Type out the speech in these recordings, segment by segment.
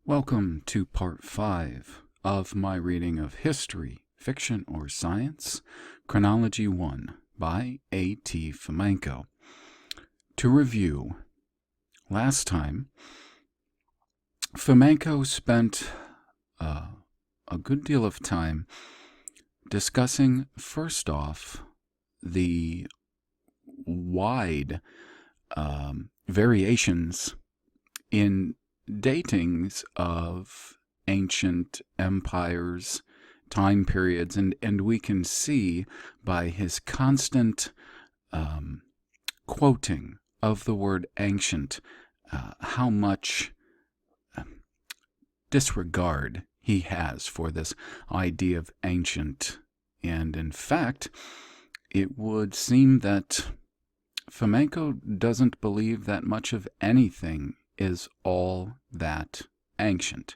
Welcome to part 5 of my reading of History, Fiction, or Science, Chronology 1 by A.T. Fomenko. To review, last time, Fomenko spent a good deal of time discussing, first off, the wide variations in datings of ancient empires, time periods, and we can see by his constant quoting of the word ancient how much disregard he has for this idea of ancient. And in fact, it would seem that Fomenko doesn't believe that much of anything is all that ancient.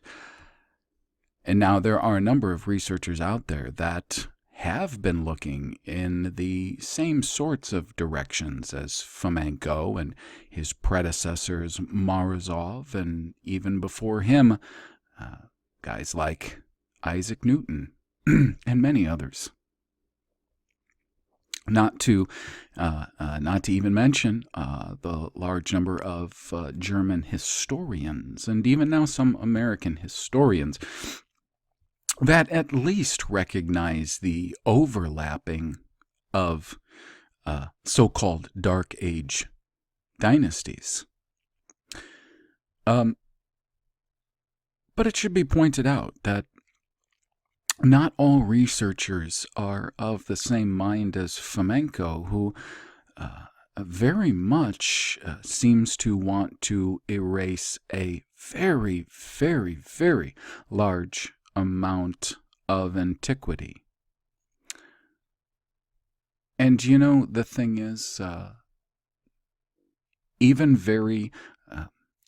And now there are a number of researchers out there that have been looking in the same sorts of directions as Fomenko and his predecessors Morozov, and even before him, guys like Isaac Newton and many others. Not to even mention the large number of German historians, and even now some American historians, that at least recognize the overlapping of so-called Dark Age dynasties. But it should be pointed out that not all researchers are of the same mind as Fomenko, who very much seems to want to erase a very, very, very large amount of antiquity. And you know, the thing is, even very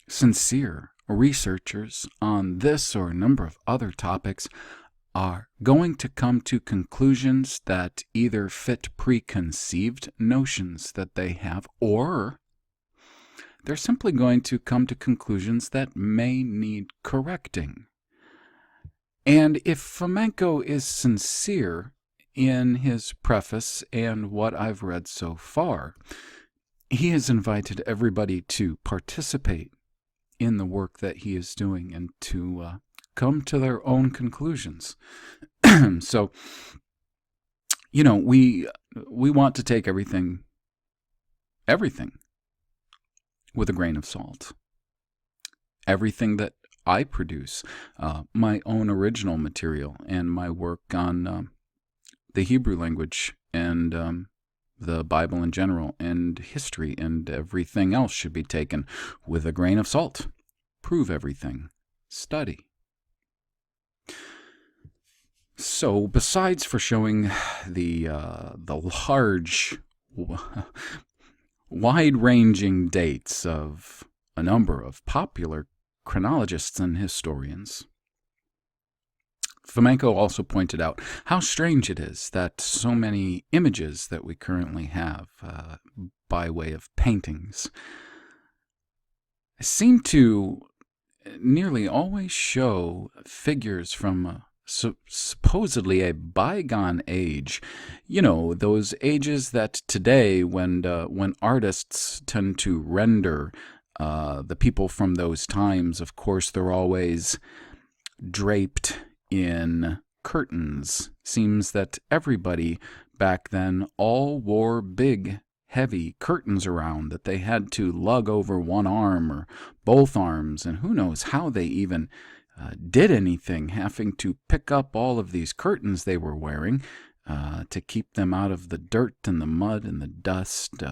sincere researchers on this or a number of other topics are going to come to conclusions that either fit preconceived notions that they have, or they're simply going to come to conclusions that may need correcting. And if Fomenko is sincere in his preface and what I've read so far, he has invited everybody to participate in the work that he is doing and to come to their own conclusions. So, you know, we want to take everything with a grain of salt. Everything that I produce, my own original material and my work on the Hebrew language and the Bible in general and history and everything else should be taken with a grain of salt. Prove everything. Study. So, besides for showing the large, wide-ranging dates of a number of popular chronologists and historians, Fomenko also pointed out how strange it is that so many images that we currently have by way of paintings seem to nearly always show figures from supposedly a bygone age. You know, those ages that today, when artists tend to render the people from those times, of course, they're always draped in curtains. Seems that everybody back then all wore big, heavy curtains around that they had to lug over one arm or both arms, and who knows how they even did anything, having to pick up all of these curtains they were wearing to keep them out of the dirt and the mud and the dust.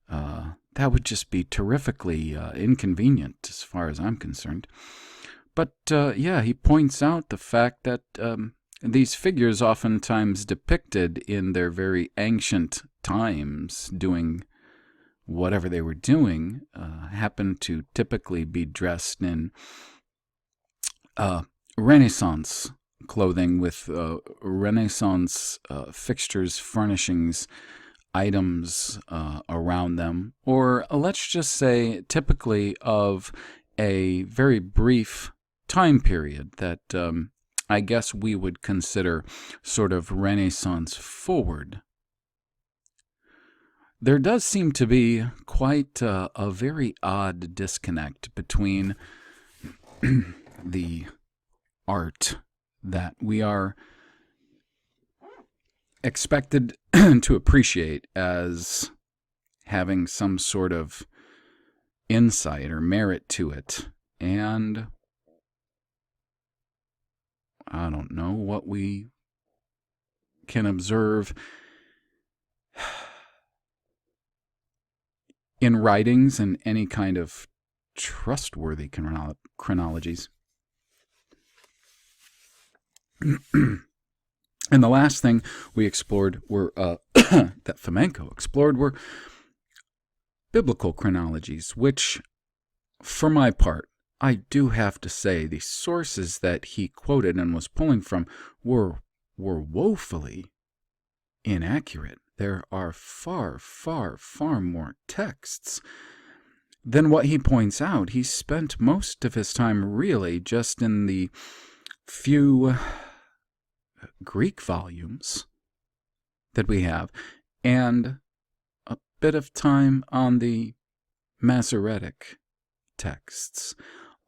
That would just be terrifically inconvenient as far as I'm concerned. But yeah, he points out the fact that these figures, oftentimes depicted in their very ancient times doing whatever they were doing, happened to typically be dressed in Renaissance clothing with Renaissance fixtures, furnishings, items around them, or let's just say typically of a very brief time period that I guess we would consider sort of Renaissance forward, there does seem to be quite a very odd disconnect between the art that we are expected to appreciate as having some sort of insight or merit to it, and I don't know what we can observe in writings and any kind of trustworthy chronologies. And the last thing we explored were, that Fomenko explored, were biblical chronologies, which, for my part, I do have to say the sources that he quoted and was pulling from were woefully inaccurate. There are far, far, far more texts than what he points out. He spent most of his time really just in the few Greek volumes that we have, and a bit of time on the Masoretic texts,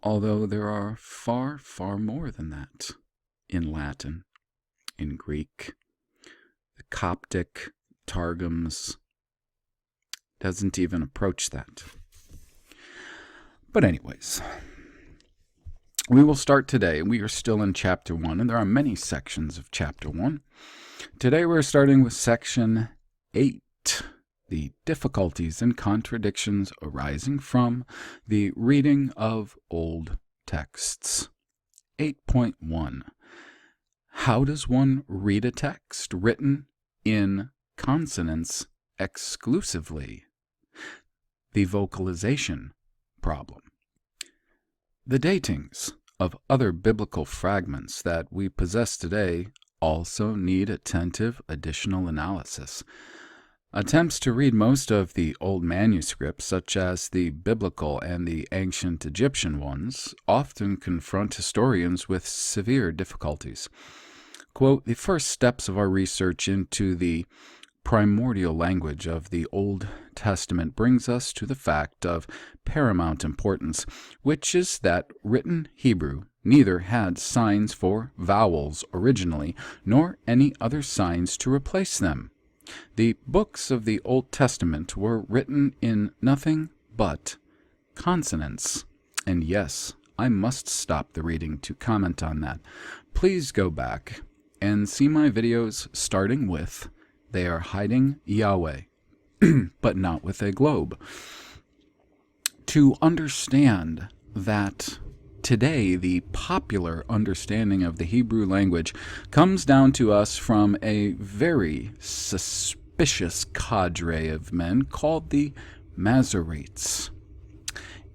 although there are far, far more than that in Latin, in Greek. The Coptic Targums doesn't even approach that. But anyways, we will start today. We are still in Chapter 1, and there are many sections of Chapter 1. Today we're starting with Section 8, the difficulties and contradictions arising from the reading of old texts. 8.1. How does one read a text written in consonants exclusively? The vocalization problem. The datings of other biblical fragments that we possess today also need attentive additional analysis. Attempts to read most of the old manuscripts, such as the biblical and the ancient Egyptian ones, often confront historians with severe difficulties. Quote, the first steps of our research into the primordial language of the Old Testament brings us to the fact of paramount importance, which is that written Hebrew neither had signs for vowels originally, nor any other signs to replace them. The books of the Old Testament were written in nothing but consonants. And yes, I must stop the reading to comment on that. Please go back and see my videos starting with "They are hiding Yahweh," but not with a globe, to understand that today the popular understanding of the Hebrew language comes down to us from a very suspicious cadre of men called the Masoretes,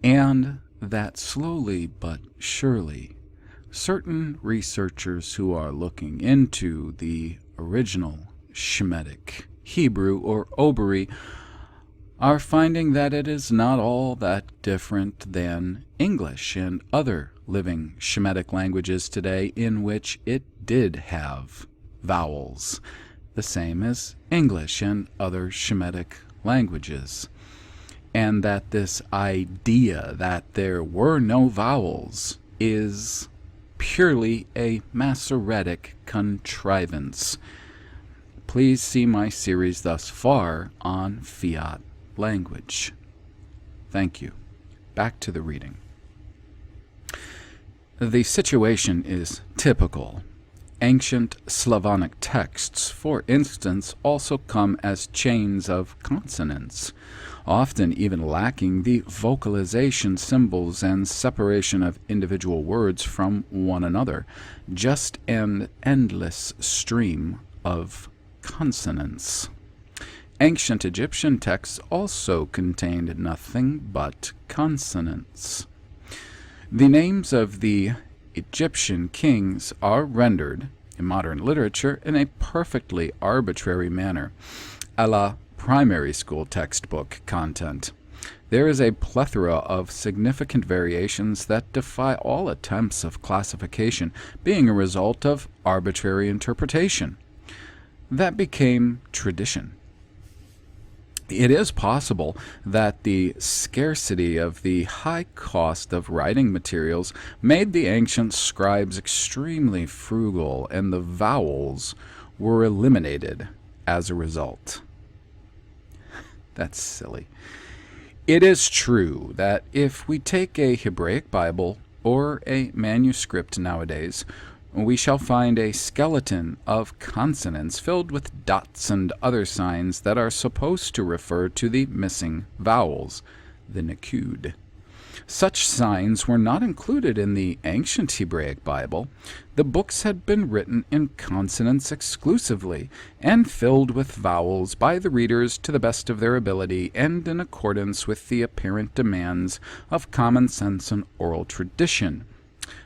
and that slowly but surely certain researchers who are looking into the original Shemitic Hebrew or Oberi are finding that it is not all that different than English and other living Shemitic languages today, in which it did have vowels, the same as English and other Shemitic languages, and that this idea that there were no vowels is purely a Masoretic contrivance. Please see my series thus far on fiat language. Thank you. Back to the reading. The situation is typical. Ancient Slavonic texts, for instance, also come as chains of consonants, often even lacking the vocalization symbols and separation of individual words from one another, just an endless stream of consonants. Ancient Egyptian texts also contained nothing but consonants. The names of the Egyptian kings are rendered, in modern literature, in a perfectly arbitrary manner, a la primary school textbook content. There is a plethora of significant variations that defy all attempts of classification, being a result of arbitrary interpretation. That became tradition. It is possible that the scarcity of the high cost of writing materials made the ancient scribes extremely frugal, and the vowels were eliminated as a result. That's silly. It is true that if we take a Hebraic Bible or a manuscript nowadays, we shall find a skeleton of consonants filled with dots and other signs that are supposed to refer to the missing vowels, the Nakud. Such signs were not included in the ancient Hebraic Bible. The books had been written in consonants exclusively, and filled with vowels by the readers to the best of their ability and in accordance with the apparent demands of common sense and oral tradition.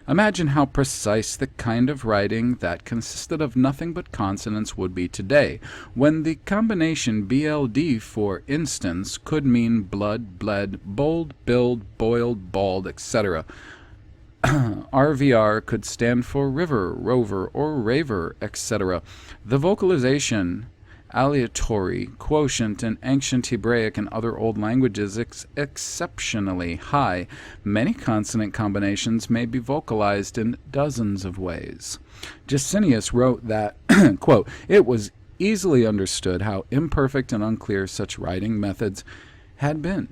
Imagine how precise the kind of writing that consisted of nothing but consonants would be today, when the combination BLD, for instance, could mean blood, bled, bold, build, boiled, bald, etc. RVR could stand for river, rover, or raver, etc. The vocalization aleatory quotient in ancient Hebraic and other old languages is exceptionally high. Many consonant combinations may be vocalized in dozens of ways. Jusinius wrote that, quote, "It was easily understood how imperfect and unclear such writing methods had been."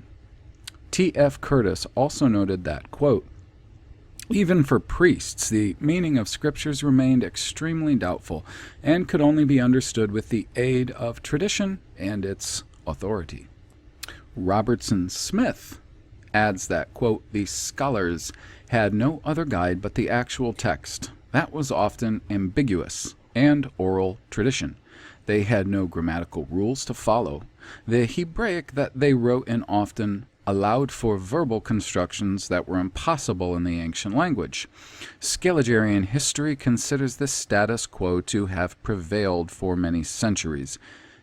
T.F. Curtis also noted that, quote, "Even for priests, the meaning of scriptures remained extremely doubtful, and could only be understood with the aid of tradition and its authority." Robertson Smith adds that, quote, "The scholars had no other guide but the actual text. That was often ambiguous and oral tradition. They had no grammatical rules to follow. The Hebraic that they wrote in often allowed for verbal constructions that were impossible in the ancient language. Scaligerian history considers this status quo to have prevailed for many centuries.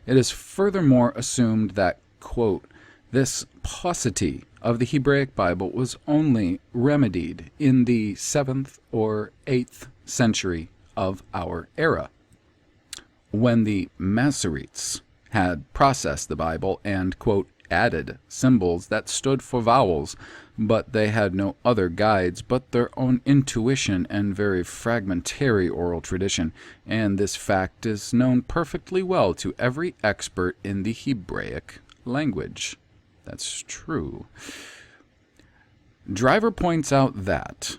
It is furthermore assumed that, quote, this paucity of the Hebraic Bible was only remedied in the 7th or 8th century of our era, when the Masoretes had processed the Bible and, quote, added symbols that stood for vowels, but they had no other guides but their own intuition and very fragmentary oral tradition, and this fact is known perfectly well to every expert in the Hebraic language." That's true. Driver points out that,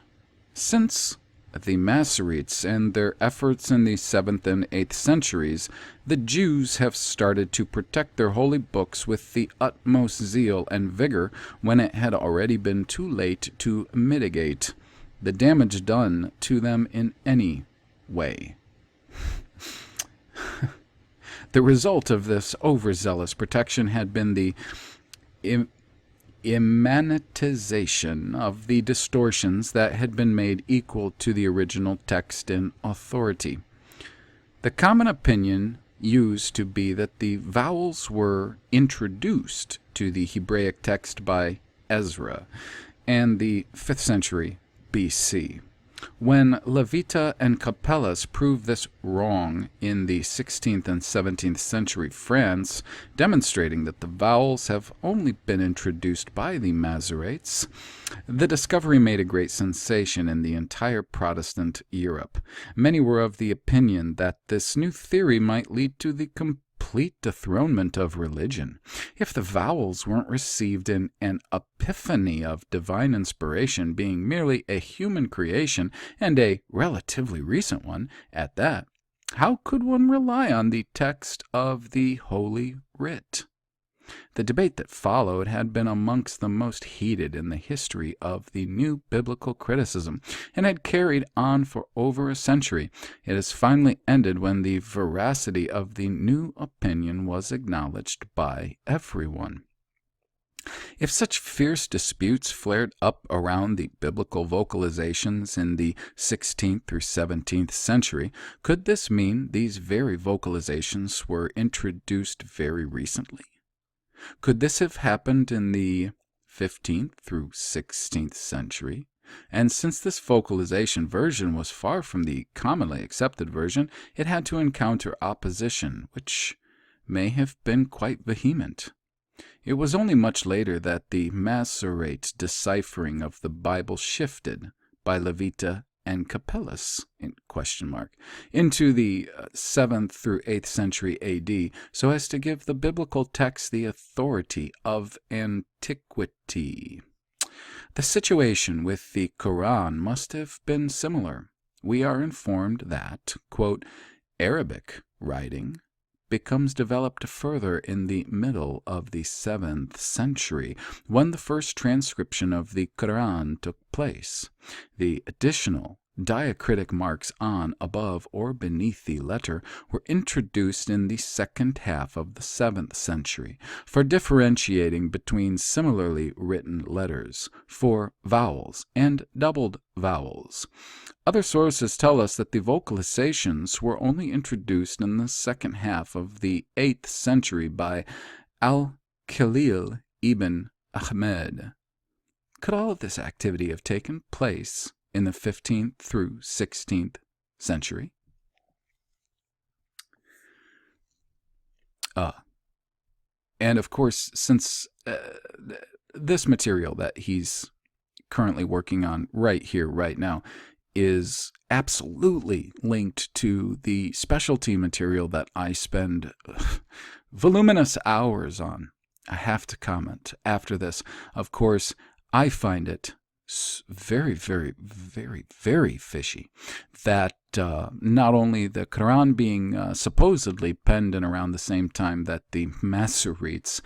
since the Masoretes and their efforts in the 7th and 8th centuries, the Jews have started to protect their holy books with the utmost zeal and vigor when it had already been too late to mitigate the damage done to them in any way. The result of this overzealous protection had been the immanentization of the distortions that had been made equal to the original text in authority. The common opinion used to be that the vowels were introduced to the Hebraic text by Ezra and the 5th century BC. When Levita and Capellas proved this wrong in the 16th and 17th century France, demonstrating that the vowels have only been introduced by the Masoretes, the discovery made a great sensation in the entire Protestant Europe. Many were of the opinion that this new theory might lead to the complete dethronement of religion. If the vowels weren't received in an epiphany of divine inspiration, being merely a human creation, and a relatively recent one at that, how could one rely on the text of the Holy Writ? The debate that followed had been amongst the most heated in the history of the new biblical criticism, and had carried on for over a century. It has finally ended when the veracity of the new opinion was acknowledged by everyone. If such fierce disputes flared up around the biblical vocalizations in the 16th through 17th century, could this mean these very vocalizations were introduced very recently? Could this have happened in the 15th through 16th century? And since this vocalization version was far from the commonly accepted version, it had to encounter opposition, which may have been quite vehement. It was only much later that the Masorete deciphering of the Bible shifted, by Levita and Capellus, into the 7th through 8th century AD, so as to give the biblical text the authority of antiquity. The situation with the Quran must have been similar. We are informed that, quote, Arabic writing becomes developed further in the middle of the 7th century, when the first transcription of the Quran took place. The additional diacritic marks on, above, or beneath the letter were introduced in the second half of the 7th century for differentiating between similarly written letters, for vowels and doubled vowels. Other sources tell us that the vocalizations were only introduced in the second half of the 8th century by Al-Khalil ibn Ahmed. Could all of this activity have taken place in the 15th through 16th century? And of course, since this material that he's currently working on right here, right now, is absolutely linked to the specialty material that I spend voluminous hours on, I have to comment after this. Of course, I find it very, very, very, very fishy that not only the Quran being supposedly penned in around the same time that the Masoretes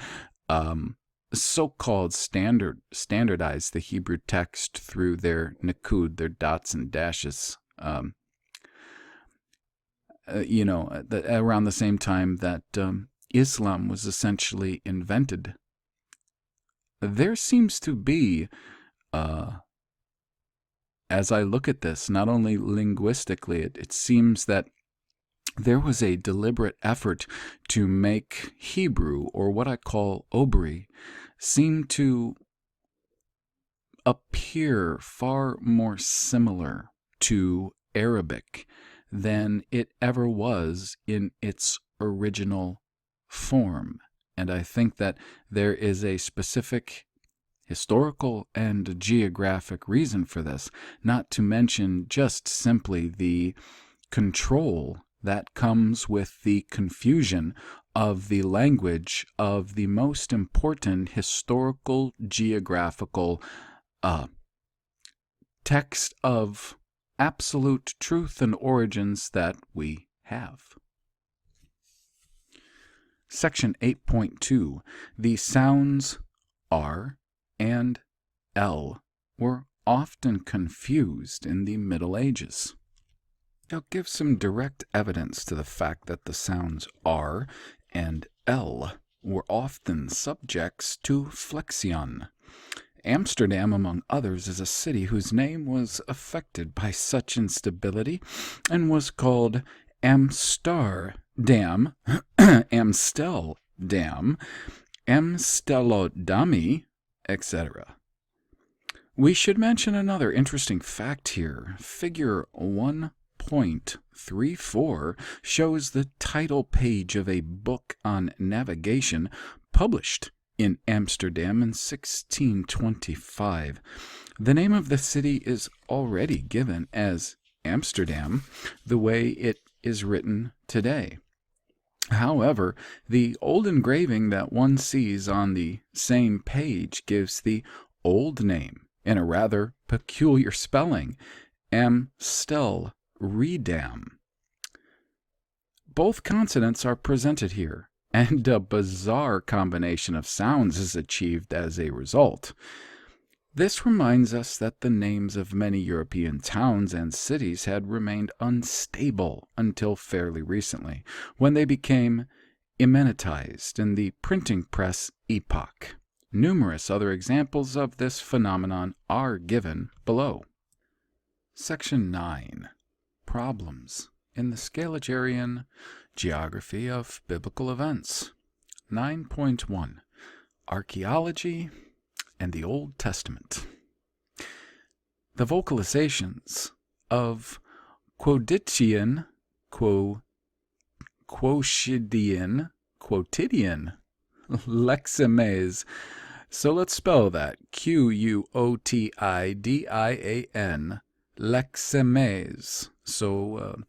so-called standardized the Hebrew text through their nikud, their dots and dashes, around the same time that Islam was essentially invented. There seems to be, as I look at this, not only linguistically, it seems that there was a deliberate effort to make Hebrew, or what I call Obri, seem to appear far more similar to Arabic than it ever was in its original form. And I think that there is a specific historical and geographic reason for this, not to mention just simply the control that comes with the confusion of the language of the most important historical geographical text of absolute truth and origins that we have. Section 8.2. The sounds R and L were often confused in the Middle Ages. I'll give some direct evidence to the fact that the sounds R and L were often subjects to flexion. Amsterdam, among others, is a city whose name was affected by such instability and was called Amsterdam, Amsteldam, Amstellodami, etc. We should mention another interesting fact here. Figure 1.34 shows the title page of a book on navigation published in Amsterdam in 1625. The name of the city is already given as Amsterdam, the way it is written today. However, the old engraving that one sees on the same page gives the old name in a rather peculiar spelling, Amstelledam. Both consonants are presented here, and a bizarre combination of sounds is achieved as a result. This reminds us that the names of many European towns and cities had remained unstable until fairly recently, when they became emenetized in the printing press epoch. Numerous other examples of this phenomenon are given below. Section 9. Problems in the Scaliger geography of biblical events. 9.1. Archaeology and the Old Testament. The vocalizations of quotidian, quotidian, lexemes. So let's spell that. Quotidian, lexemes. So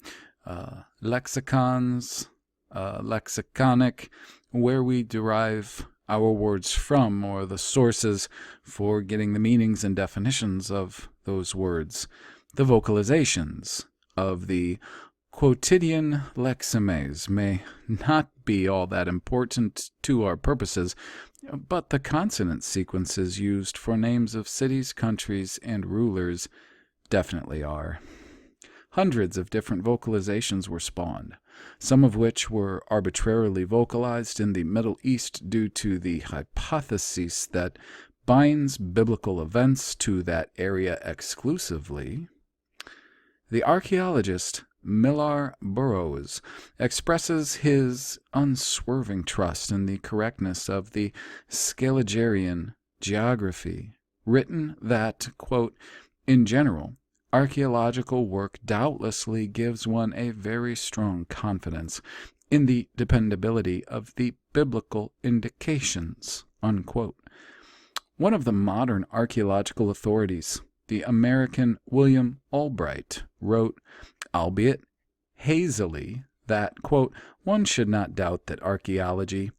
lexicons, lexiconic, where we derive our words from, or the sources for getting the meanings and definitions of those words. The vocalizations of the quotidian lexemes may not be all that important to our purposes, but the consonant sequences used for names of cities, countries, and rulers definitely are. Hundreds of different vocalizations were spawned, some of which were arbitrarily vocalized in the Middle East due to the hypothesis that binds biblical events to that area exclusively. The archaeologist Millar Burrows expresses his unswerving trust in the correctness of the Scaligerian geography, written that, quote, in general, archaeological work doubtlessly gives one a very strong confidence in the dependability of the biblical indications, unquote. One of the modern archaeological authorities, the American William Albright, wrote, albeit hazily, that, quote, one should not doubt that archaeology,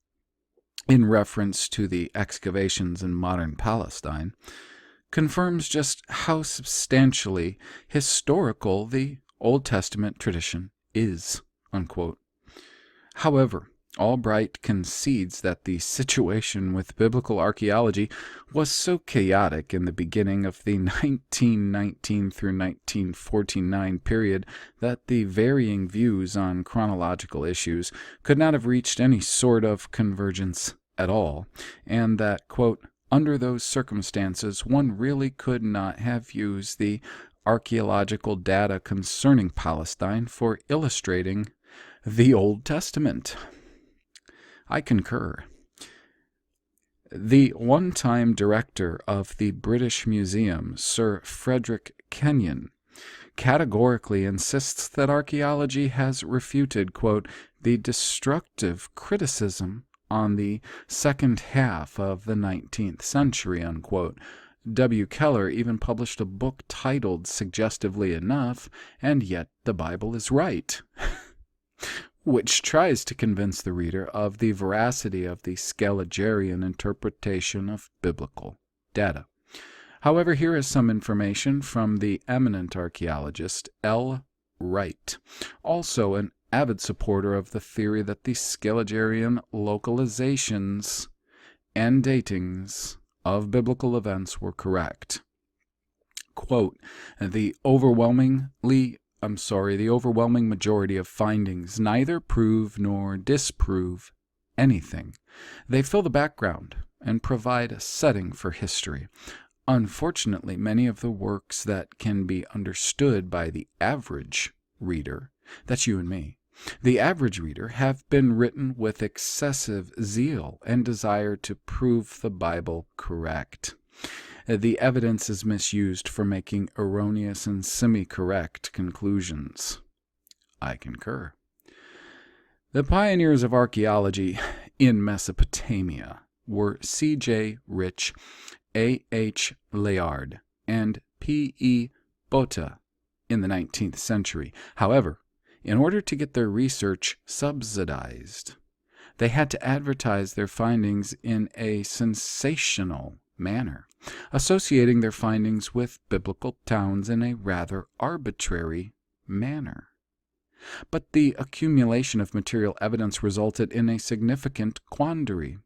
in reference to the excavations in modern Palestine, confirms just how substantially historical the Old Testament tradition is, unquote. However, Albright concedes that the situation with biblical archaeology was so chaotic in the beginning of the 1919 through 1949 period that the varying views on chronological issues could not have reached any sort of convergence at all, and that, quote, under those circumstances, one really could not have used the archaeological data concerning Palestine for illustrating the Old Testament. I concur. The one-time director of the British Museum, Sir Frederick Kenyon, categorically insists that archaeology has refuted, quote, the destructive criticism on the second half of the 19th century, unquote. W. Keller even published a book titled, suggestively enough, And Yet the Bible is Right, which tries to convince the reader of the veracity of the Scaligerian interpretation of biblical data. However, here is some information from the eminent archaeologist L. Wright, also an avid supporter of the theory that the Scaligerian localizations and datings of biblical events were correct. Quote, the overwhelming majority of findings neither prove nor disprove anything. They fill the background and provide a setting for history. Unfortunately, many of the works that can be understood by the average reader, that's you and me, the average reader, have been written with excessive zeal and desire to prove the Bible correct. The evidence is misused for making erroneous and semi-correct conclusions. I concur. The pioneers of archaeology in Mesopotamia were C.J. Rich, A.H. Layard, and P.E. Botta in the 19th century. However, in order to get their research subsidized, they had to advertise their findings in a sensational manner, associating their findings with biblical towns in a rather arbitrary manner. But the accumulation of material evidence resulted in a significant quandary.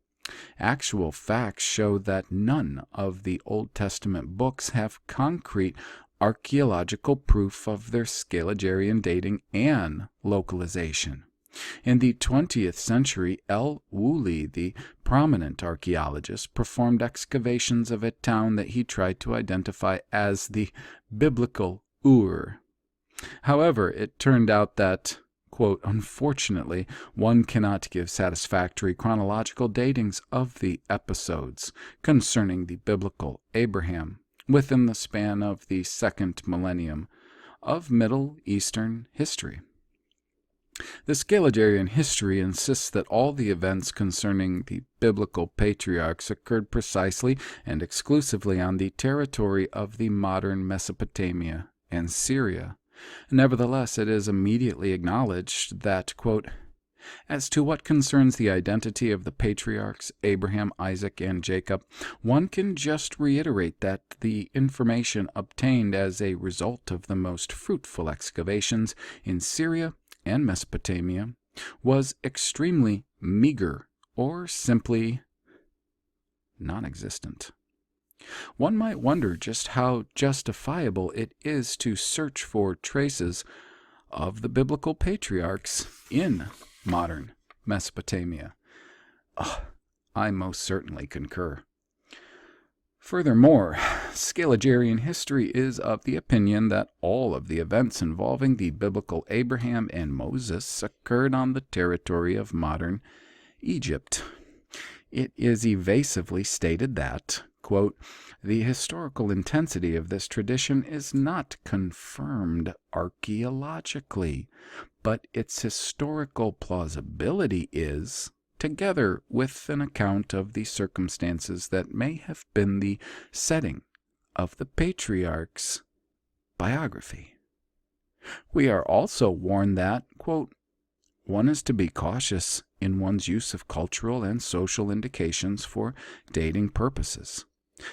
Actual facts show that none of the Old Testament books have concrete archaeological proof of their Scaligerian dating and localization. In the 20th century, L. Woolley, the prominent archaeologist, performed excavations of a town that he tried to identify as the biblical Ur. However, it turned out that, quote, unfortunately, one cannot give satisfactory chronological datings of the episodes concerning the biblical Abraham within the span of the second millennium of Middle Eastern history. The Scaligeриan history insists that all the events concerning the biblical patriarchs occurred precisely and exclusively on the territory of the modern Mesopotamia and Syria. Nevertheless, it is immediately acknowledged that, quote, as to what concerns the identity of the patriarchs Abraham, Isaac, and Jacob, one can just reiterate that the information obtained as a result of the most fruitful excavations in Syria and Mesopotamia was extremely meager or simply non-existent. One might wonder just how justifiable it is to search for traces of the biblical patriarchs in modern Mesopotamia. I most certainly concur. Furthermore, Scaligeриan history is of the opinion that all of the events involving the biblical Abraham and Moses occurred on the territory of modern Egypt. It is evasively stated that, quote, the historical intensity of this tradition is not confirmed archaeologically, but its historical plausibility is, together with an account of the circumstances that may have been the setting of the patriarch's biography. We are also warned that, quote, one is to be cautious in one's use of cultural and social indications for dating purposes.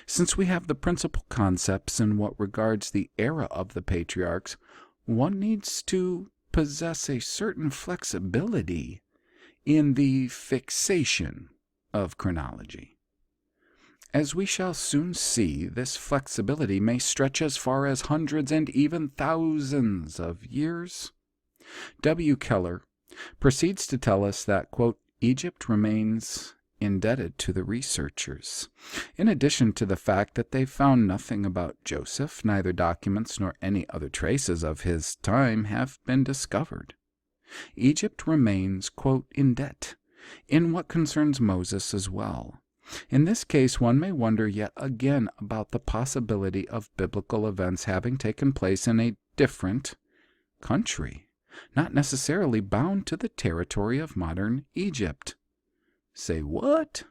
Since we have the principal concepts in what regards the era of the patriarchs, one needs to possess a certain flexibility in the fixation of chronology. As we shall soon see, this flexibility may stretch as far as hundreds and even thousands of years. W. Keller proceeds to tell us that, quote, Egypt remains indebted to the researchers, in addition to the fact that they found nothing about Joseph. Neither documents nor any other traces of his time have been discovered. Egypt remains, quote, in debt in what concerns Moses as well. In this case, one may wonder yet again about the possibility of biblical events having taken place in a different country, not necessarily bound to the territory of modern Egypt. Say what?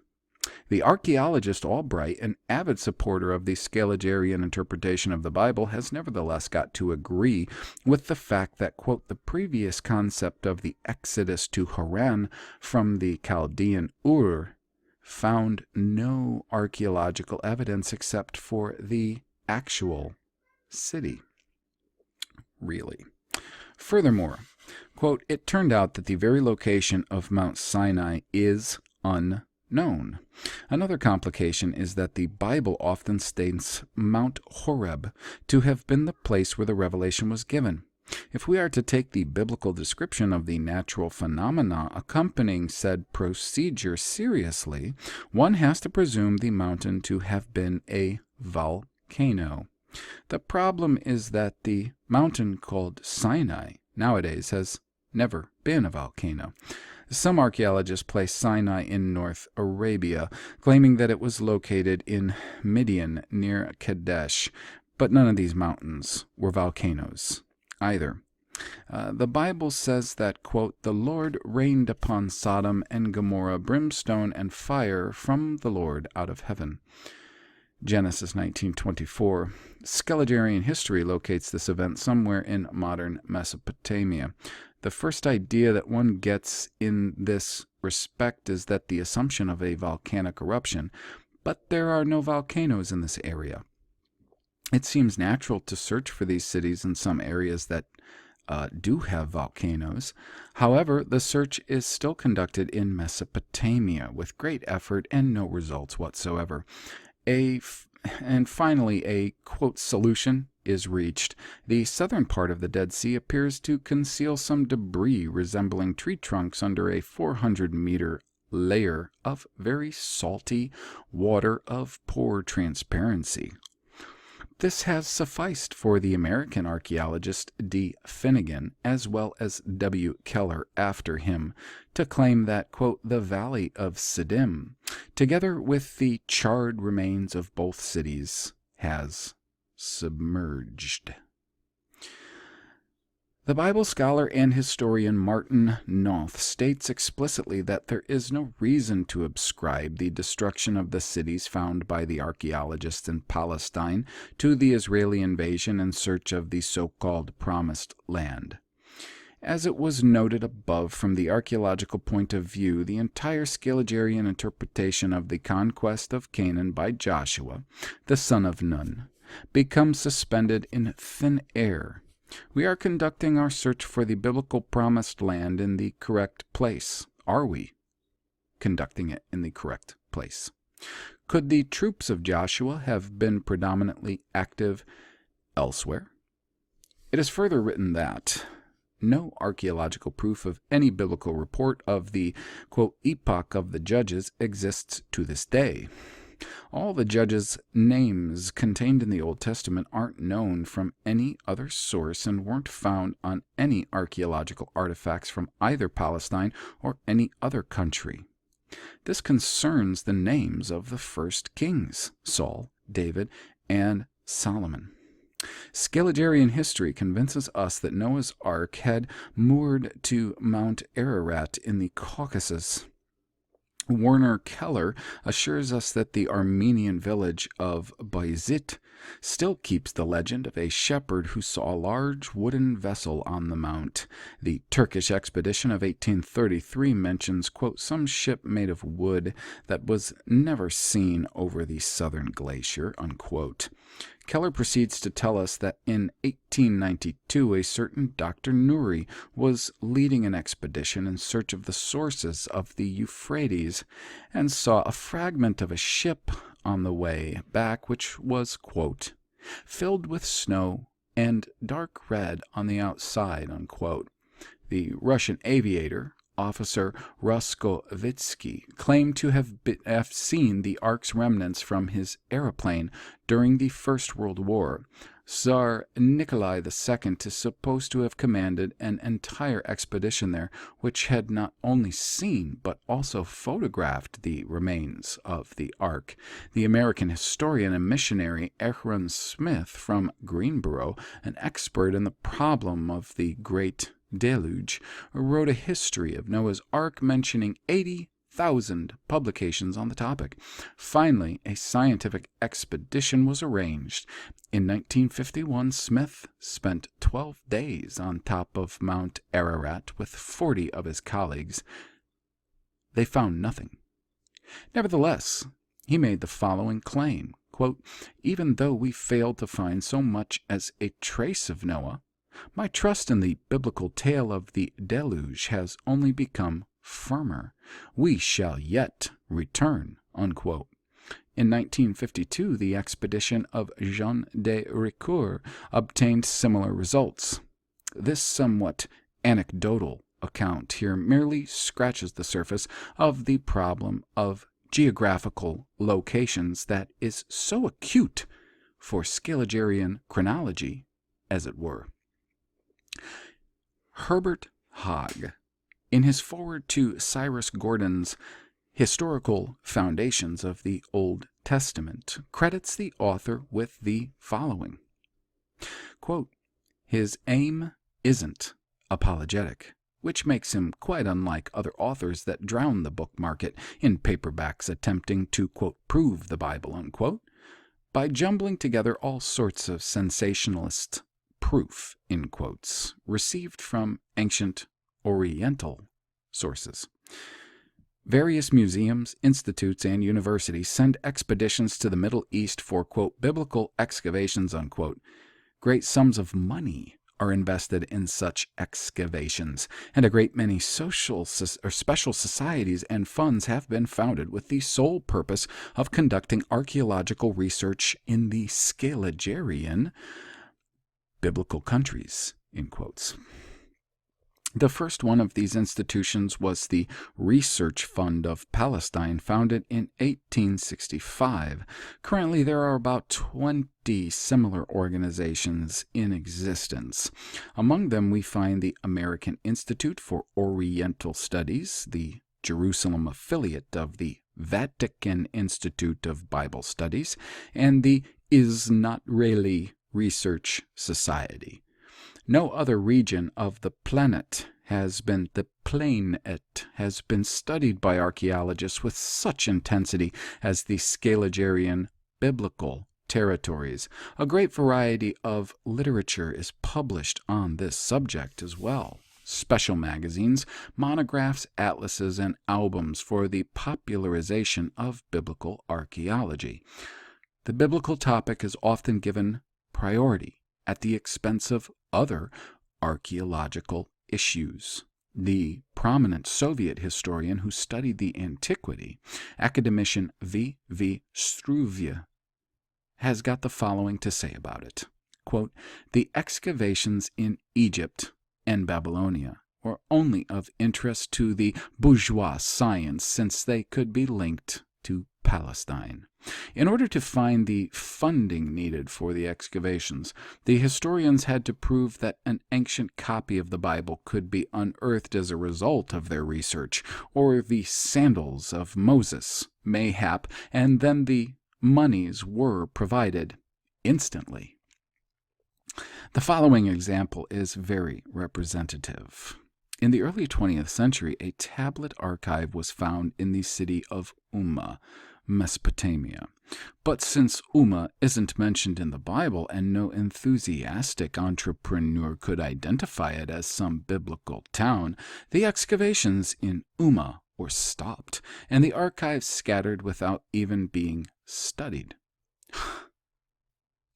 The archaeologist Albright, an avid supporter of the Scaligeриan interpretation of the Bible, has nevertheless got to agree with the fact that, quote, the previous concept of the exodus to Haran from the Chaldean Ur found no archaeological evidence except for the actual city. Really. Furthermore, quote, it turned out that the very location of Mount Sinai is unknown. Another complication is that the Bible often states Mount Horeb to have been the place where the revelation was given. If we are to take the biblical description of the natural phenomena accompanying said procedure seriously, one has to presume the mountain to have been a volcano. The problem is that the mountain called Sinai nowadays has never been a volcano. Some archaeologists place Sinai in North Arabia, claiming that it was located in Midian near Kadesh, but none of these mountains were volcanoes either. The Bible says that, quote, the Lord rained upon Sodom and Gomorrah brimstone and fire from the Lord out of heaven. Genesis 19:24. Scaligeриan history locates this event somewhere in modern Mesopotamia. The first idea that one gets in this respect is that the assumption of a volcanic eruption, but there are no volcanoes in this area. It seems natural to search for these cities in some areas that do have volcanoes. However, the search is still conducted in Mesopotamia with great effort and no results whatsoever. And finally, a, quote, solution is reached. The southern part of the Dead Sea appears to conceal some debris resembling tree trunks under a 400-meter layer of very salty water of poor transparency. This has sufficed for the American archaeologist D. Finnegan, as well as W. Keller after him, to claim that, quote, the Valley of Siddim, together with the charred remains of both cities, has submerged. The Bible scholar and historian Martin Noth states explicitly that there is no reason to ascribe the destruction of the cities found by the archaeologists in Palestine to the Israeli invasion in search of the so-called Promised Land. As it was noted above, from the archaeological point of view, the entire Scaligean interpretation of the conquest of Canaan by Joshua, the son of Nun, becomes suspended in thin air. We are conducting our search for the biblical promised land in the correct place. Are we conducting it in the correct place? Could the troops of Joshua have been predominantly active elsewhere? It is further written that no archaeological proof of any biblical report of the, quote, epoch of the judges exists to this day. All the judges' names contained in the Old Testament aren't known from any other source and weren't found on any archaeological artifacts from either Palestine or any other country. This concerns the names of the first kings, Saul, David, and Solomon. Scaligean history convinces us that Noah's Ark had moored to Mount Ararat in the Caucasus. Werner Keller assures us that the Armenian village of Bayezid still keeps the legend of a shepherd who saw a large wooden vessel on the mount. The Turkish expedition of 1833 mentions, quote, some ship made of wood that was never seen over the southern glacier, unquote. Keller proceeds to tell us that in 1892 a certain Dr. Nuri was leading an expedition in search of the sources of the Euphrates and saw a fragment of a ship on the way back which was, quote, filled with snow and dark red on the outside, unquote. The Russian aviator, Officer Roskovitsky, claimed to have seen the Ark's remnants from his aeroplane during the First World War. Tsar Nikolai II is supposed to have commanded an entire expedition there, which had not only seen but also photographed the remains of the Ark. The American historian and missionary Aaron Smith from Greenboro, an expert in the problem of the Great Deluge, wrote a history of Noah's Ark mentioning 80,000 publications on the topic. Finally, a scientific expedition was arranged. In 1951, Smith spent 12 days on top of Mount Ararat with 40 of his colleagues. They found nothing. Nevertheless, he made the following claim, quote, even though we failed to find so much as a trace of Noah, my trust in the biblical tale of the deluge has only become firmer. We shall yet return, unquote. In 1952, the expedition of Jean de Ricoeur obtained similar results. This somewhat anecdotal account here merely scratches the surface of the problem of geographical locations that is so acute for Scaligean chronology, as it were. Herbert Hogg, in his foreword to Cyrus Gordon's Historical Foundations of the Old Testament, credits the author with the following, quote, his aim isn't apologetic, which makes him quite unlike other authors that drown the book market in paperbacks attempting to, quote, prove the Bible, unquote, by jumbling together all sorts of sensationalist proof, in quotes, received from ancient Oriental sources. Various museums, institutes, and universities send expeditions to the Middle East for, quote, biblical excavations, unquote. Great sums of money are invested in such excavations, and a great many social or special societies and funds have been founded with the sole purpose of conducting archaeological research in the Scaligean biblical countries, in quotes. The first one of these institutions was the Research Fund of Palestine, founded in 1865. Currently, there are about 20 similar organizations in existence. Among them, we find the American Institute for Oriental Studies, the Jerusalem affiliate of the Vatican Institute of Bible Studies, and the Israeli Research Society. No other region of the planet has been studied by archaeologists with such intensity as the Scalagerian biblical territories. A great variety of literature is published on this subject as well. Special magazines, monographs, atlases, and albums for the popularization of biblical archaeology. The biblical topic is often given priority at the expense of other archaeological issues. The prominent Soviet historian who studied the antiquity, academician V. Struve, has got the following to say about it. Quote, "The excavations in Egypt and Babylonia were only of interest to the bourgeois science since they could be linked to Palestine. In order to find the funding needed for the excavations, the historians had to prove that an ancient copy of the Bible could be unearthed as a result of their research, or the sandals of Moses, mayhap, and then the monies were provided instantly." The following example is very representative. In the early 20th century, a tablet archive was found in the city of Umma, Mesopotamia. But since Umma isn't mentioned in the Bible and no enthusiastic entrepreneur could identify it as some biblical town, the excavations in Umma were stopped, and the archives scattered without even being studied.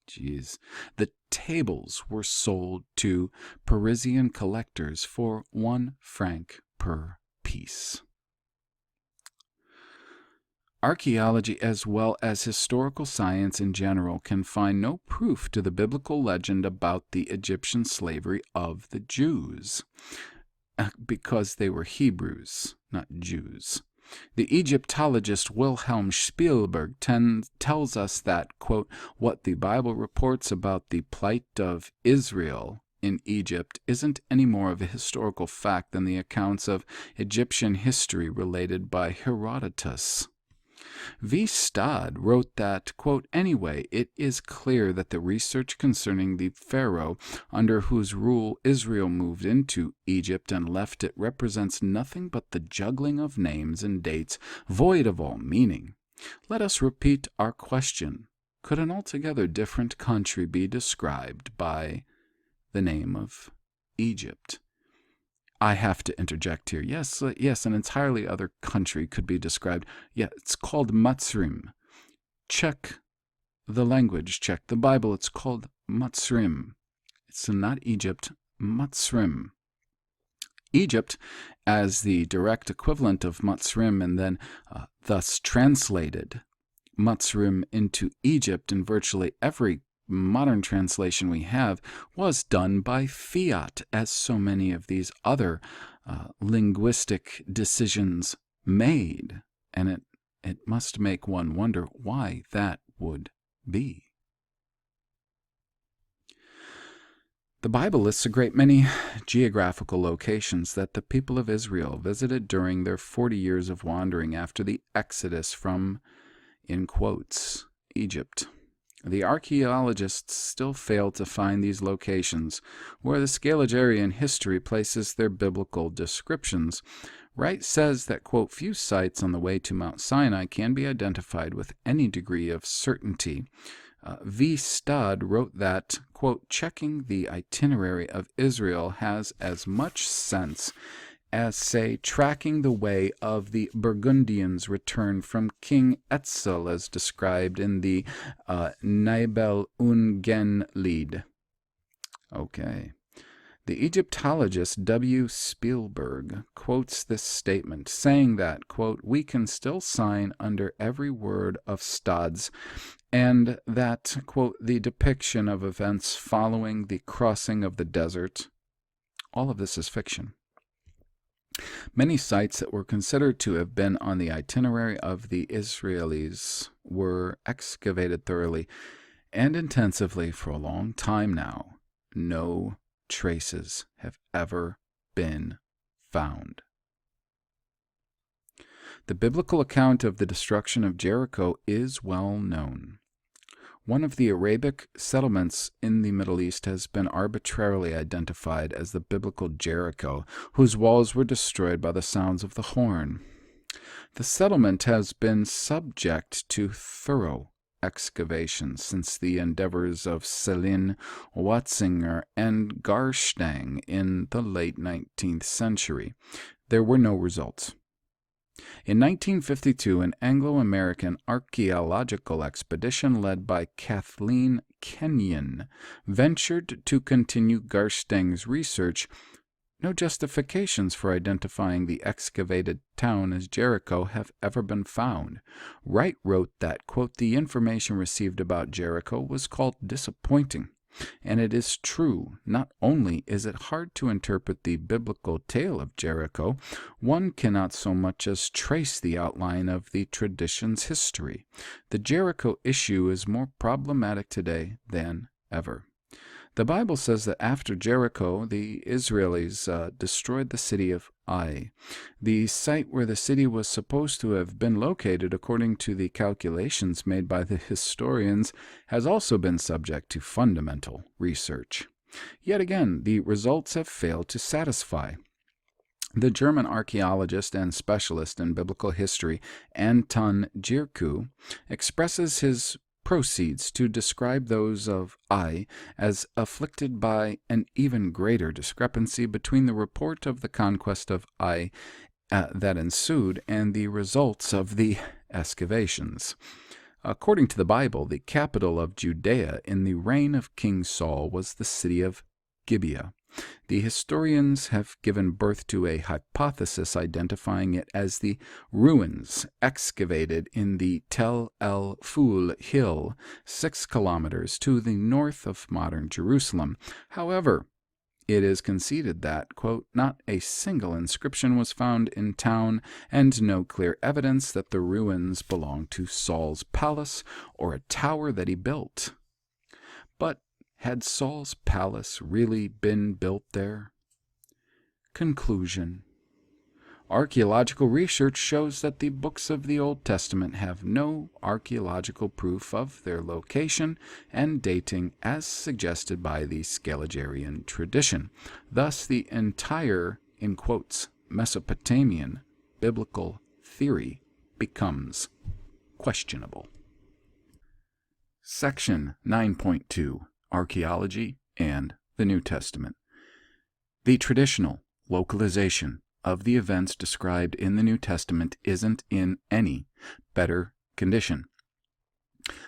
Jeez. The tables were sold to Parisian collectors for 1 franc per piece. Archaeology, as well as historical science in general, can find no proof to the biblical legend about the Egyptian slavery of the Jews, because they were Hebrews, not Jews. The Egyptologist Wilhelm Spielberg tells us that, quote, "what the Bible reports about the plight of Israel in Egypt isn't any more of a historical fact than the accounts of Egyptian history related by Herodotus." V. Stodd wrote that, quote, "anyway, it is clear that the research concerning the Pharaoh under whose rule Israel moved into Egypt and left it represents nothing but the juggling of names and dates void of all meaning. Let us repeat our question. Could an altogether different country be described by the name of Egypt?" I have to interject here. Yes, an entirely other country could be described. Yeah, it's called Matzrim. Check the language, check the Bible. It's called Matzrim. It's not Egypt, Matzrim. Egypt, as the direct equivalent of Matzrim, and then thus translated Matzrim into Egypt in virtually every modern translation we have, was done by fiat, as so many of these other linguistic decisions made. And it must make one wonder why that would be. The Bible lists a great many geographical locations that the people of Israel visited during their 40 years of wandering after the Exodus from, in quotes, Egypt. The archaeologists still fail to find these locations, where the Scalagerian history places their biblical descriptions. Wright says that, quote, "few sites on the way to Mount Sinai can be identified with any degree of certainty." V. Stodd wrote that, quote, "checking the itinerary of Israel has as much sense as, say, tracking the way of the Burgundians' return from King Etzel as described in the Nibelungenlied." Okay. The Egyptologist W. Spielberg quotes this statement, saying that, quote, "we can still sign under every word of Stodd's, and that, quote, the depiction of events following the crossing of the desert, all of this is fiction. Many sites that were considered to have been on the itinerary of the Israelis were excavated thoroughly and intensively for a long time now. No traces have ever been found. The biblical account of the destruction of Jericho is well known. One of the Arabic settlements in the Middle East has been arbitrarily identified as the biblical Jericho, whose walls were destroyed by the sounds of the horn. The settlement has been subject to thorough excavation since the endeavors of Selin, Watzinger, and Garstang in the late 19th century. There were no results. In 1952, an Anglo-American archaeological expedition led by Kathleen Kenyon ventured to continue Garstang's research. No justifications for identifying the excavated town as Jericho have ever been found. Wright wrote that, quote, "The information received about Jericho was called disappointing. And it is true, not only is it hard to interpret the biblical tale of Jericho, one cannot so much as trace the outline of the tradition's history. The Jericho issue is more problematic today than ever." The Bible says that after Jericho, the Israelis destroyed the city of Ai. The site where the city was supposed to have been located, according to the calculations made by the historians, has also been subject to fundamental research. Yet again, the results have failed to satisfy. The German archaeologist and specialist in biblical history Anton Jirku expresses his proceeds to describe those of Ai as afflicted by an even greater discrepancy between the report of the conquest of Ai that ensued and the results of the excavations. According to the Bible, the capital of Judea in the reign of King Saul was the city of Gibeah. The historians have given birth to a hypothesis identifying it as the ruins excavated in the Tel El Ful hill, 6 kilometers to the north of modern Jerusalem. However, it is conceded that, quote, "not a single inscription was found in town and no clear evidence that the ruins belonged to Saul's palace or a tower that he built." But had Saul's palace really been built there? Conclusion. Archaeological research shows that the books of the Old Testament have no archaeological proof of their location and dating as suggested by the Scaligerian tradition. Thus, the entire, in quotes, Mesopotamian biblical theory becomes questionable. Section 9.2. Archaeology and the New Testament. The traditional localization of the events described in the New Testament isn't in any better condition.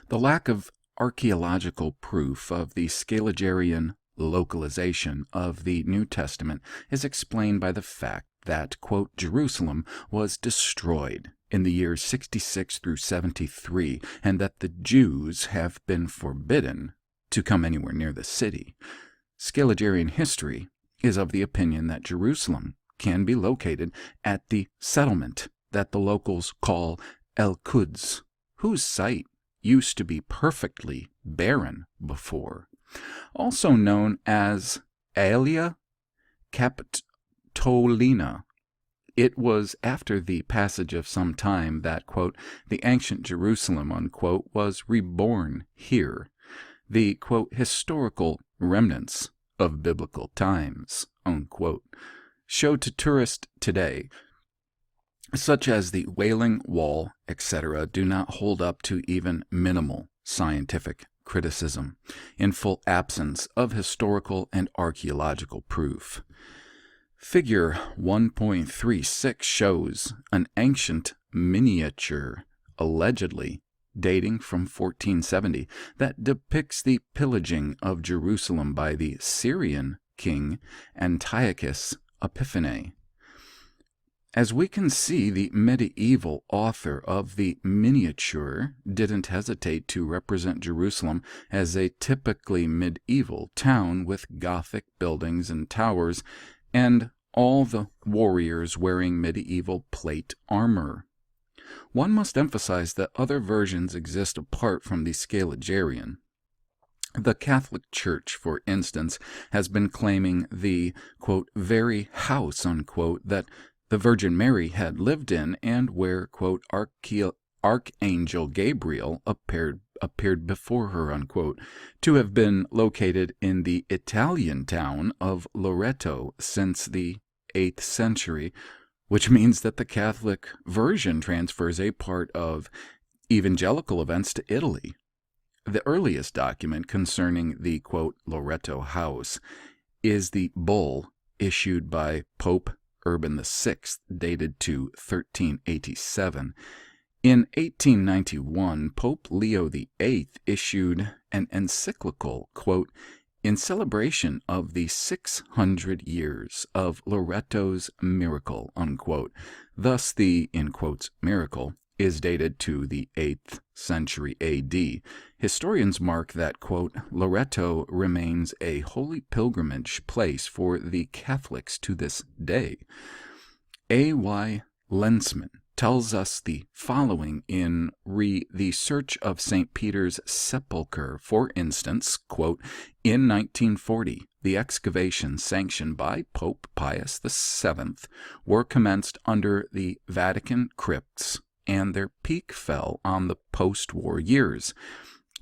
The lack of archaeological proof of the Scaligerian localization of the New Testament is explained by the fact that, quote, "Jerusalem was destroyed in the years 66 through 73, and that the Jews have been forbidden to come anywhere near the city." Scaligerian history is of the opinion that Jerusalem can be located at the settlement that the locals call El-Quds, whose site used to be perfectly barren before. Also known as Aelia Capitolina, it was after the passage of some time that, quote, "the ancient Jerusalem," unquote, was reborn here. The, quote, "historical remnants of biblical times," unquote, show to tourists today, such as the Wailing Wall, etc., do not hold up to even minimal scientific criticism, in full absence of historical and archaeological proof. Figure 1.36 shows an ancient miniature, allegedly dating from 1470, that depicts the pillaging of Jerusalem by the Syrian king Antiochus Epiphanes. As we can see, the medieval author of the miniature didn't hesitate to represent Jerusalem as a typically medieval town with Gothic buildings and towers, and all the warriors wearing medieval plate armor. One must emphasize that other versions exist apart from the Scaligerian. The Catholic Church, for instance, has been claiming the, quote, very house, unquote, that the Virgin Mary had lived in and where, quote, Archangel Gabriel appeared before her, unquote, to have been located in the Italian town of Loreto since the 8th century, which means that the Catholic version transfers a part of evangelical events to Italy. The earliest document concerning the, quote, Loreto house is the bull issued by Pope Urban VI, dated to 1387. In 1891, Pope Leo VIII issued an encyclical, quote, in celebration of the 600 years of Loreto's miracle, unquote. Thus the, in quotes, miracle is dated to the 8th century A.D. Historians mark that, quote, Loreto remains a holy pilgrimage place for the Catholics to this day. A.Y. Lensman tells us the following in The Search of St. Peter's Sepulchre. For instance, quote, in 1940, the excavations sanctioned by Pope Pius VII were commenced under the Vatican crypts, and their peak fell on the post-war years.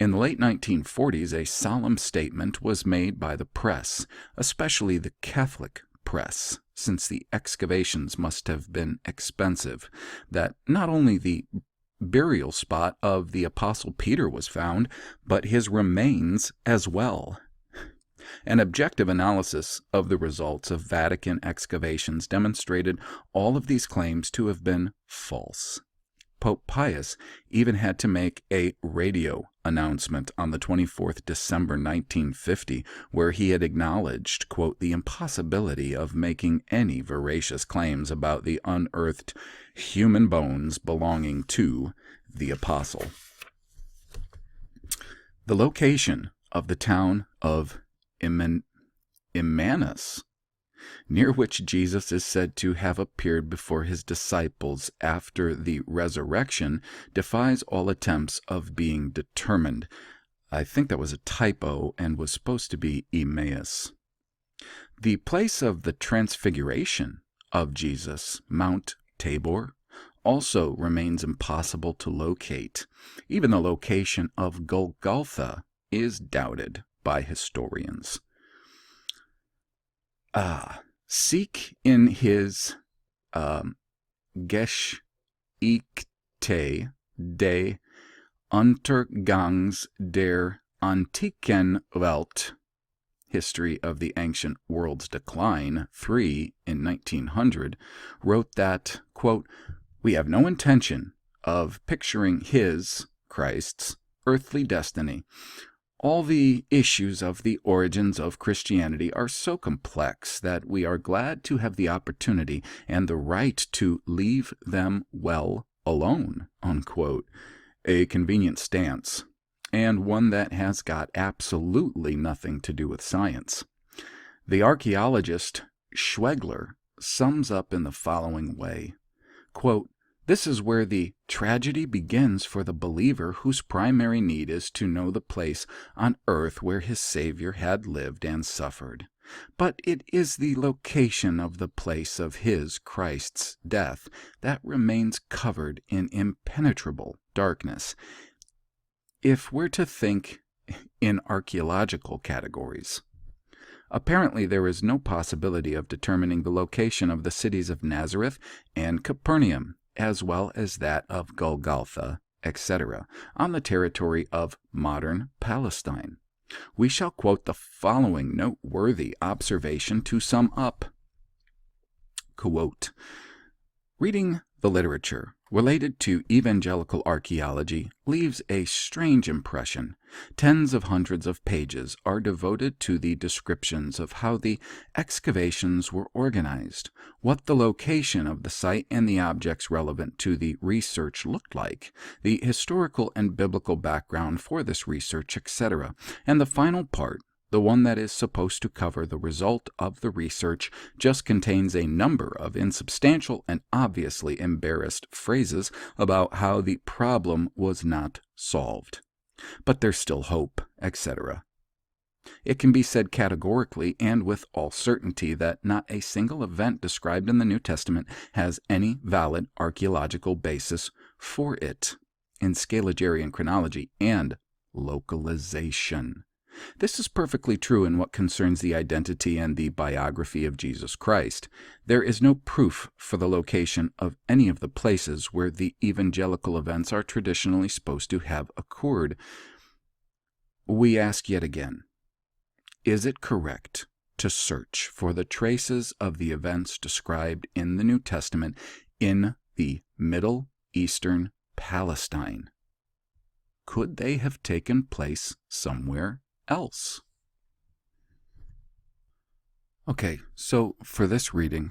In the late 1940s, a solemn statement was made by the press, especially the Catholic press, since the excavations must have been expensive, that not only the burial spot of the Apostle Peter was found, but his remains as well. An objective analysis of the results of Vatican excavations demonstrated all of these claims to have been false. Pope Pius even had to make a radio announcement on the 24th December 1950, where he had acknowledged, quote, the impossibility of making any veracious claims about the unearthed human bones belonging to the apostle. The location of the town of Emmaus, near which Jesus is said to have appeared before his disciples after the resurrection, defies all attempts of being determined. I think that was a typo and was supposed to be Emmaus. The place of the transfiguration of Jesus, Mount Tabor, also remains impossible to locate. Even the location of Golgotha is doubted by historians. Seek in his Geschichte des Untergangs der antiken Welt, History of the Ancient World's Decline, 3 in 1900, wrote that, quote, we have no intention of picturing his, Christ's, earthly destiny. All the issues of the origins of Christianity are so complex that we are glad to have the opportunity and the right to leave them well alone, unquote. A convenient stance, and one that has got absolutely nothing to do with science. The archaeologist Schwegler sums up in the following way, quote, this is where the tragedy begins for the believer whose primary need is to know the place on earth where his Savior had lived and suffered. But it is the location of the place of his, Christ's, death that remains covered in impenetrable darkness. If we're to think in archaeological categories, apparently there is no possibility of determining the location of the cities of Nazareth and Capernaum, as well as that of Golgotha, etc., on the territory of modern Palestine. We shall quote the following noteworthy observation to sum up. Quote, reading the literature related to evangelical archaeology leaves a strange impression. Tens of hundreds of pages are devoted to the descriptions of how the excavations were organized, what the location of the site and the objects relevant to the research looked like, the historical and biblical background for this research, etc. And the final part, the one that is supposed to cover the result of the research, just contains a number of insubstantial and obviously embarrassed phrases about how the problem was not solved. But there's still hope, etc. It can be said categorically and with all certainty that not a single event described in the New Testament has any valid archaeological basis for it in Scaligerean chronology and localization. This is perfectly true in what concerns the identity and the biography of Jesus Christ. There is no proof for the location of any of the places where the evangelical events are traditionally supposed to have occurred. We ask yet again, is it correct to search for the traces of the events described in the New Testament in the Middle Eastern Palestine? Could they have taken place somewhere else? Okay, so for this reading,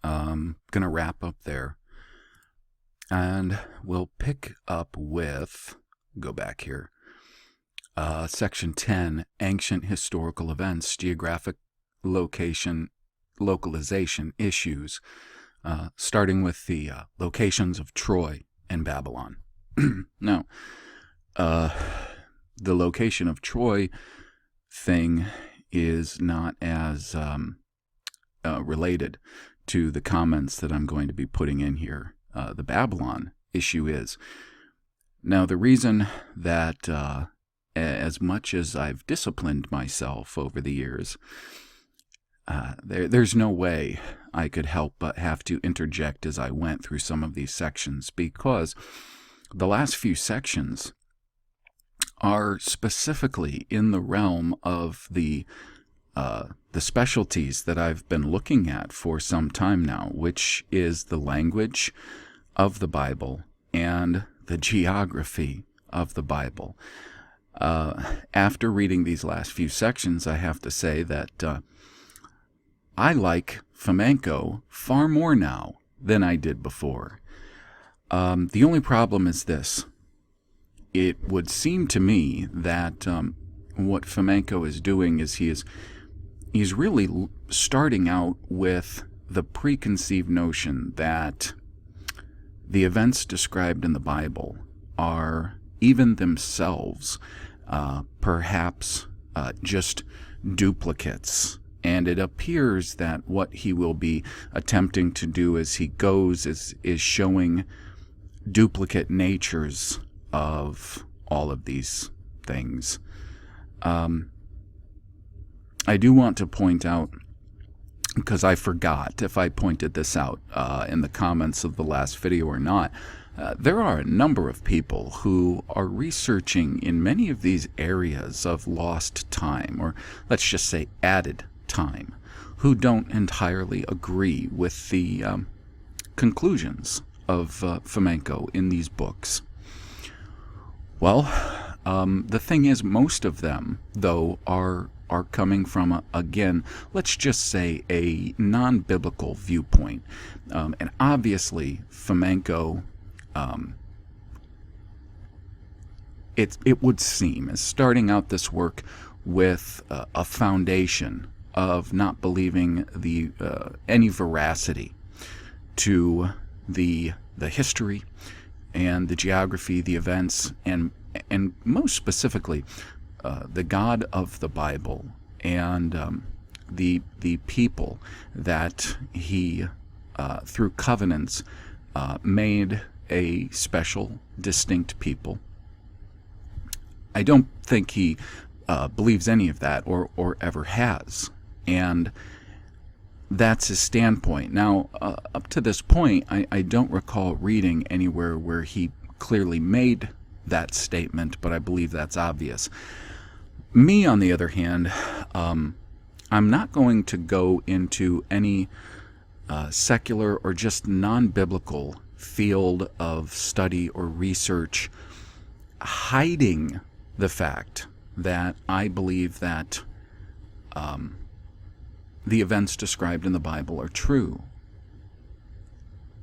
I'm going to wrap up there. And we'll pick up with, go back here, Section 10, Ancient Historical Events, Geographic Localization Issues, starting with the locations of Troy and Babylon. Now, the location of Troy thing is not as related to the comments that I'm going to be putting in here. The Babylon issue is. Now, the reason that as much as I've disciplined myself over the years, there's no way I could help but have to interject as I went through some of these sections, because the last few sections are specifically in the realm of the specialties that I've been looking at for some time now, which is the language of the Bible and the geography of the Bible. After reading these last few sections, I have to say that I like Fomenko far more now than I did before. The only problem is this. It would seem to me that what Fomenko is doing is he's really starting out with the preconceived notion that the events described in the Bible are even themselves perhaps just duplicates. And it appears that what he will be attempting to do as he goes is showing duplicate natures of all of these things. I do want to point out, because I forgot if I pointed this out in the comments of the last video or not, there are a number of people who are researching in many of these areas of lost time, or let's just say added time, who don't entirely agree with the conclusions of Fomenko in these books. Well, the thing is, most of them, though, are coming from, again, let's just say a non-biblical viewpoint. And obviously, Fomenko, it would seem, is starting out this work with a foundation of not believing any veracity to the history and the geography, the events, and most specifically, the God of the Bible and the people that he, through covenants, made a special, distinct people. I don't think he believes any of that or ever has. And that's his standpoint. Now, up to this point, I don't recall reading anywhere where he clearly made that statement, but I believe that's obvious. Me, on the other hand, I'm not going to go into any secular or just non-biblical field of study or research hiding the fact that I believe that the events described in the Bible are true.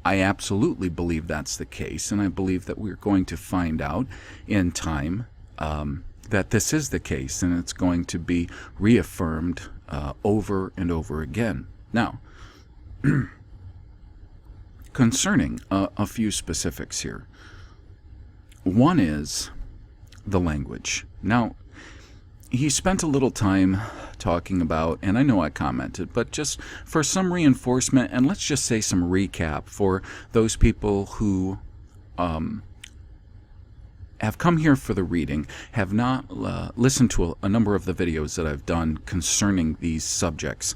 I absolutely believe that's the case, and I believe that we're going to find out in time that this is the case, and it's going to be reaffirmed over and over again. Now, concerning a few specifics here. One is the language. Now, he spent a little time talking about, and I know I commented, but just for some reinforcement, and let's just say some recap for those people who have come here for the reading, have not listened to a number of the videos that I've done concerning these subjects.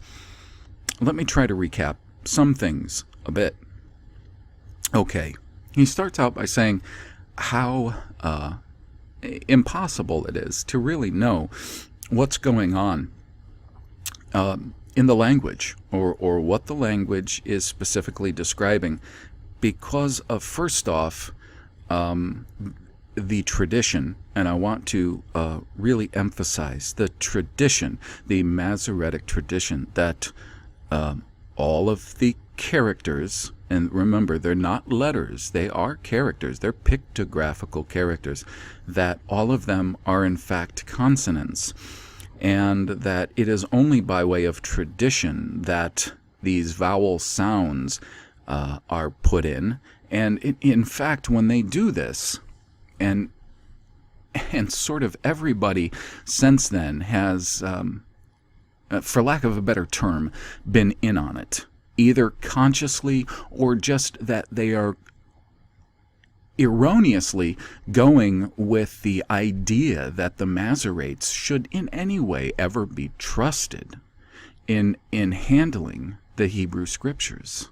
Let me try to recap some things a bit. Okay, he starts out by saying how impossible it is to really know what's going on in the language, or what the language is specifically describing, because of, first off, the tradition, and I want to really emphasize the tradition, the Masoretic tradition, that all of the characters, and remember, they're not letters, they are characters, they're pictographical characters, that all of them are in fact consonants, and that it is only by way of tradition that these vowel sounds are put in. And in fact, when they do this, and sort of everybody since then has, for lack of a better term, been in on it, either consciously or just that they are erroneously going with the idea that the Masoretes should in any way ever be trusted in handling the Hebrew Scriptures.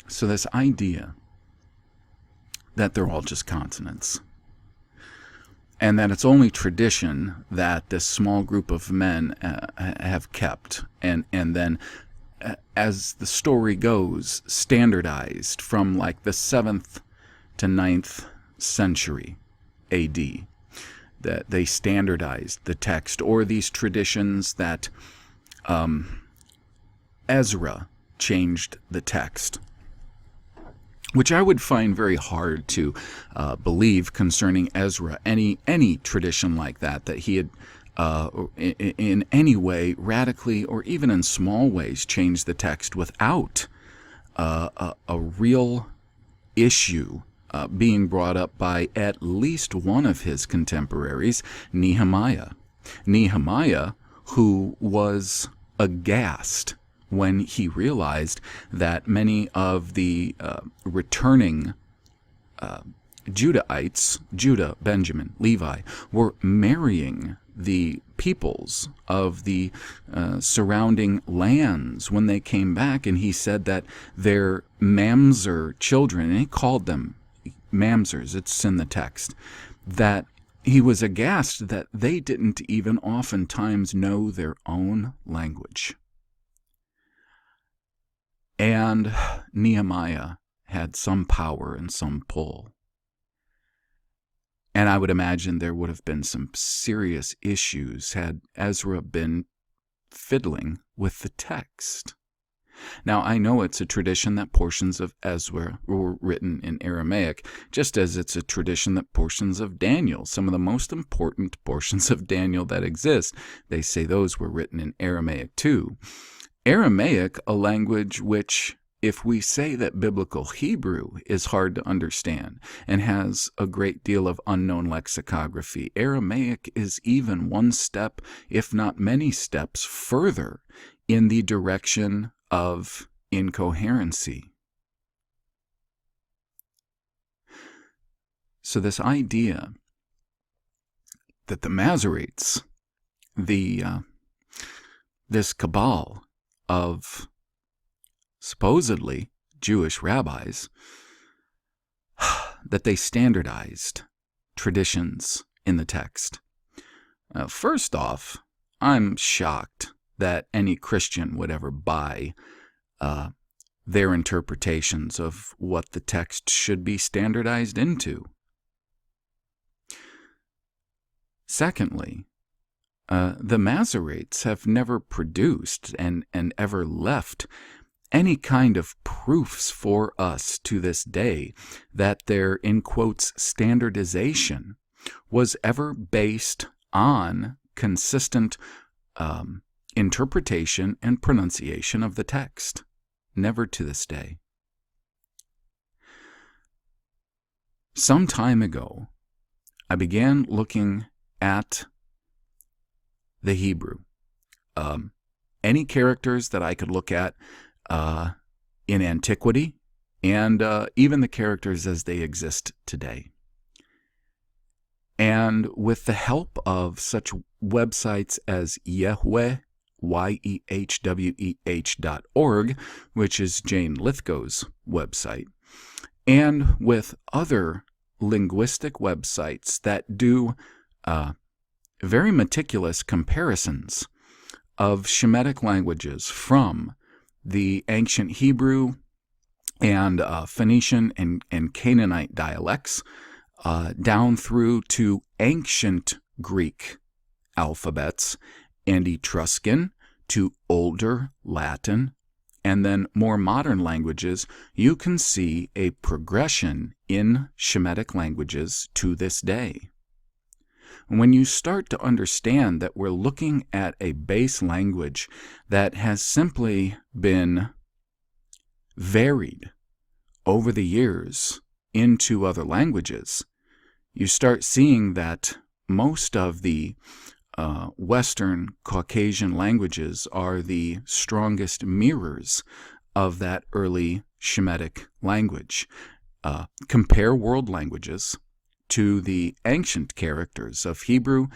So this idea that they're all just consonants, and that it's only tradition that this small group of men have kept, and then, as the story goes, standardized from like the 7th to 9th century AD, that they standardized the text, or these traditions that Ezra changed the text, which I would find very hard to believe concerning Ezra, any tradition like that he had in any way radically, or even in small ways, changed the text without a real issue being brought up by at least one of his contemporaries, Nehemiah. Nehemiah, who was aghast when he realized that many of the returning Judahites, Judah, Benjamin, Levi, were marrying the peoples of the surrounding lands when they came back, and he said that their mamzer children, and he called them mamzers, it's in the text, that he was aghast that they didn't even oftentimes know their own language. And Nehemiah had some power and some pull. And I would imagine there would have been some serious issues had Ezra been fiddling with the text. Now, I know it's a tradition that portions of Ezra were written in Aramaic, just as it's a tradition that portions of Daniel, some of the most important portions of Daniel that exist, they say those were written in Aramaic too. Aramaic, a language which, if we say that biblical Hebrew is hard to understand and has a great deal of unknown lexicography, Aramaic is even one step, if not many steps, further in the direction of incoherency. So this idea that the Masoretes, this cabal of supposedly Jewish rabbis, that they standardized traditions in the text. First off, I'm shocked that any Christian would ever buy their interpretations of what the text should be standardized into. Secondly, the Masoretes have never produced and ever left any kind of proofs for us to this day that their, in quotes, standardization was ever based on consistent interpretation and pronunciation of the text. Never to this day. Some time ago, I began looking at the Hebrew. Any characters that I could look at in antiquity, and even the characters as they exist today. And with the help of such websites as Yehweh, YEHWEH.org, which is Jane Lithgow's website, and with other linguistic websites that do very meticulous comparisons of Shemitic languages from the ancient Hebrew and Phoenician and Canaanite dialects down through to ancient Greek alphabets and Etruscan to older Latin, and then more modern languages, you can see a progression in Shemitic languages to this day. When you start to understand that we're looking at a base language that has simply been varied over the years into other languages, you start seeing that most of the Western Caucasian languages are the strongest mirrors of that early Shemitic language. Compare world languages to the ancient characters of Hebrew,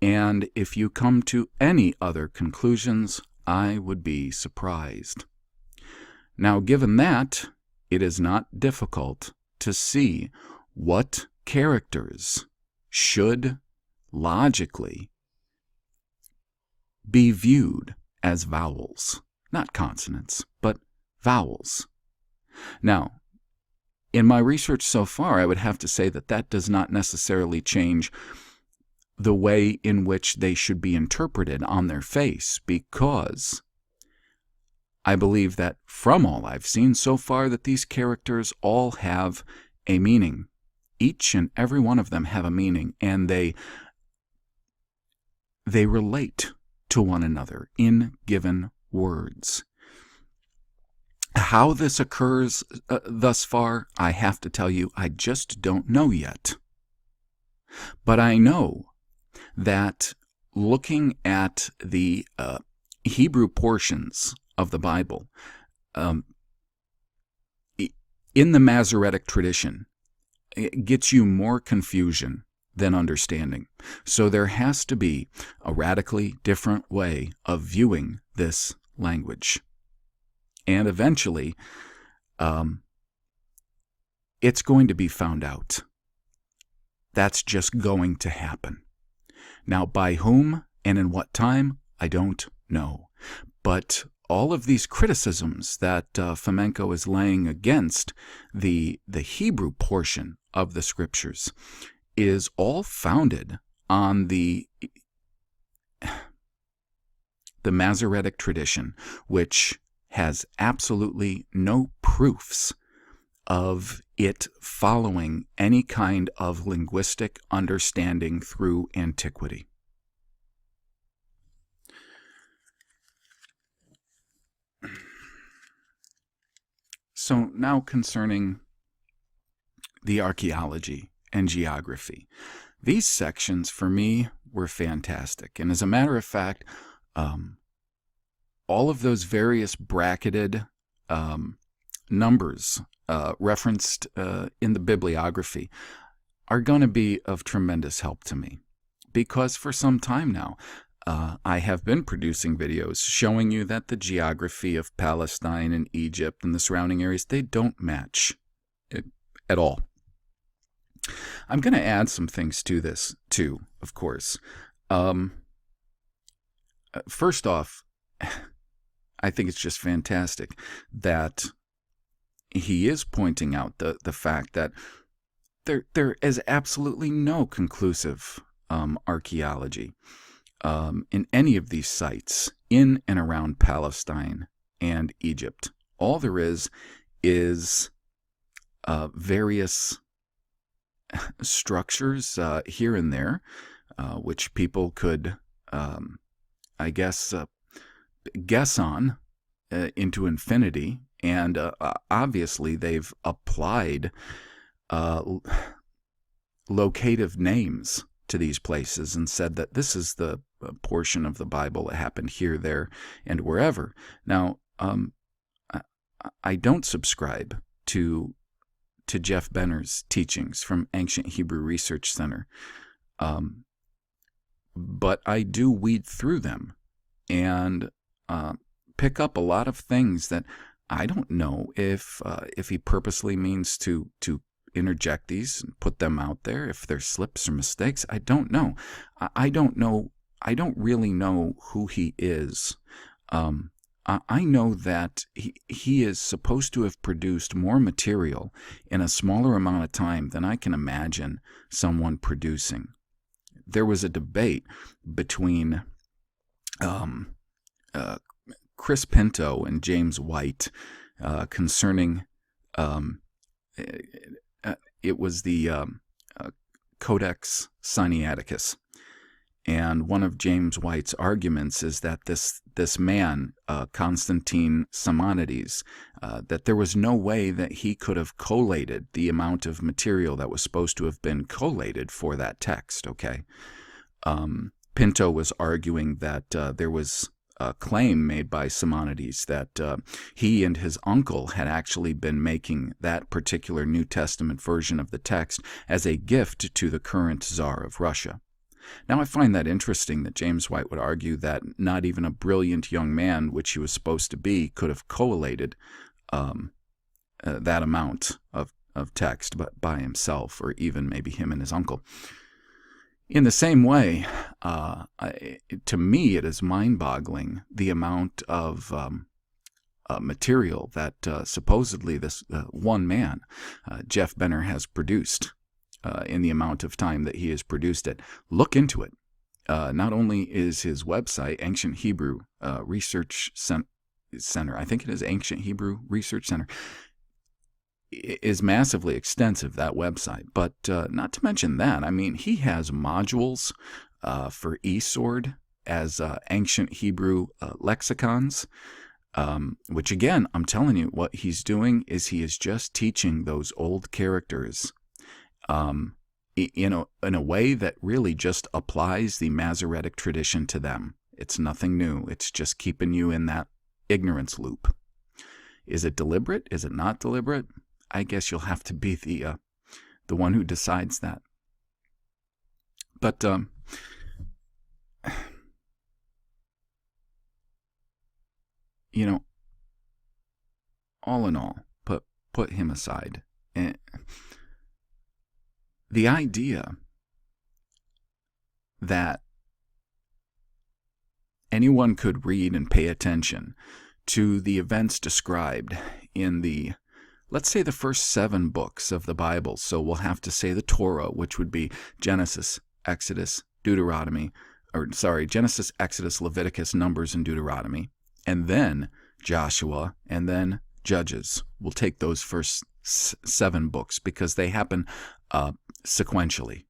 and if you come to any other conclusions, I would be surprised. Now, given that, it is not difficult to see what characters should logically be viewed as vowels, not consonants, but vowels. Now, in my research so far, I would have to say that that does not necessarily change the way in which they should be interpreted on their face, because I believe that from all I've seen so far that these characters all have a meaning. Each and every one of them have a meaning, and they relate to one another in given words. How this occurs thus far, I have to tell you, I just don't know yet. But I know that looking at the Hebrew portions of the Bible, in the Masoretic tradition, it gets you more confusion than understanding. So there has to be a radically different way of viewing this language. And eventually, it's going to be found out. That's just going to happen. Now, by whom and in what time, I don't know. But all of these criticisms that Fomenko is laying against the Hebrew portion of the Scriptures is all founded on the Masoretic tradition, which has absolutely no proofs of it following any kind of linguistic understanding through antiquity. So now concerning the archaeology and geography. These sections for me were fantastic. And as a matter of fact, all of those various bracketed numbers referenced in the bibliography are going to be of tremendous help to me, because for some time now I have been producing videos showing you that the geography of Palestine and Egypt and the surrounding areas, they don't match at all. I'm going to add some things to this too, of course. First off, I think it's just fantastic that he is pointing out the fact that there is absolutely no conclusive archaeology in any of these sites in and around Palestine and Egypt. All there is various structures here and there, which people could, I guess, guess on into infinity. And obviously, they've applied locative names to these places and said that this is the portion of the Bible that happened here, there, and wherever. Now, I don't subscribe to Jeff Benner's teachings from Ancient Hebrew Research Center, but I do weed through them and pick up a lot of things that I don't know if he purposely means to interject these and put them out there, if they're slips or mistakes. I don't know. I don't know. I don't really know who he is. I know that he is supposed to have produced more material in a smaller amount of time than I can imagine someone producing. There was a debate between Chris Pinto and James White concerning it was the Codex Sinaiticus. And one of James White's arguments is that this man, Constantine Simonides, that there was no way that he could have collated the amount of material that was supposed to have been collated for that text, okay? Pinto was arguing that there was a claim made by Simonides that he and his uncle had actually been making that particular New Testament version of the text as a gift to the current Tsar of Russia. Now, I find that interesting that James White would argue that not even a brilliant young man, which he was supposed to be, could have collated that amount of text by himself, or even maybe him and his uncle. In the same way, to me, it is mind-boggling the amount of material that supposedly this one man, Jeff Benner, has produced. In the amount of time that he has produced it. Look into it. Not only is his website, Ancient Hebrew Research Center, I think it is Ancient Hebrew Research Center, is massively extensive, that website. But not to mention that, I mean, he has modules for eSword as Ancient Hebrew lexicons, which again, I'm telling you, what he's doing is he is just teaching those old characters in a way that really just applies the Masoretic tradition to them. It's nothing new. It's just keeping you in that ignorance loop. Is it deliberate? Is it not deliberate? I guess you'll have to be the one who decides that. But all in all, put him aside. The idea that anyone could read and pay attention to the events described in the, let's say, the first 7 books of the Bible. So we'll have to say the Torah, which would be Genesis, Exodus, Genesis, Exodus, Leviticus, Numbers, and Deuteronomy. And then Joshua, and then Judges. We'll take those first 7 books because they happen sequentially.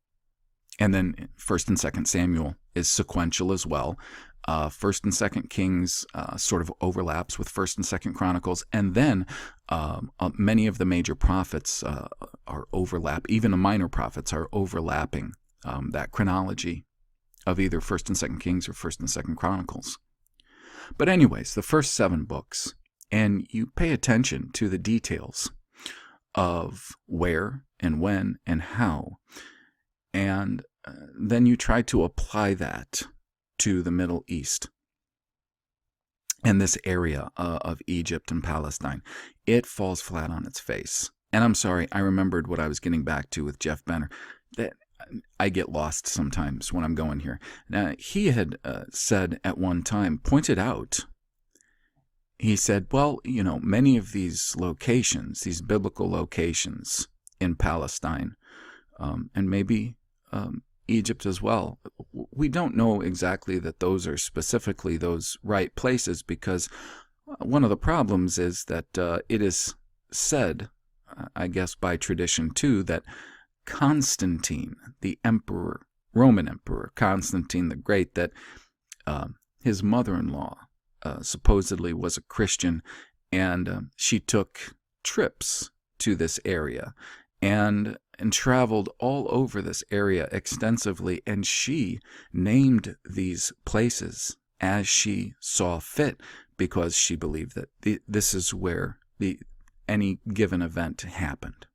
And then 1st and 2nd Samuel is sequential as well. 1st and 2nd Kings sort of overlaps with 1st and 2nd Chronicles. And then many of the major prophets are overlap. Even the minor prophets are overlapping that chronology of either 1st and 2nd Kings or 1st and 2nd Chronicles. But anyways, the first 7 books, and you pay attention to the details of where and when and how, and then you try to apply that to the Middle East and this area of Egypt and Palestine. It falls flat on its face. And I'm sorry, I remembered what I was getting back to with Jeff Benner. That I get lost sometimes when I'm going here. Now, he had said at one time, pointed out, he said, well, many of these locations, these biblical locations in Palestine, and maybe Egypt as well, we don't know exactly that those are specifically those right places because One of the problems is that it is said, I guess by tradition too, that Constantine, the emperor, Roman emperor, Constantine the Great, that his mother-in-law supposedly was a Christian, and she took trips to this area and traveled all over this area extensively, and she named these places as she saw fit because she believed that this is where any given event happened.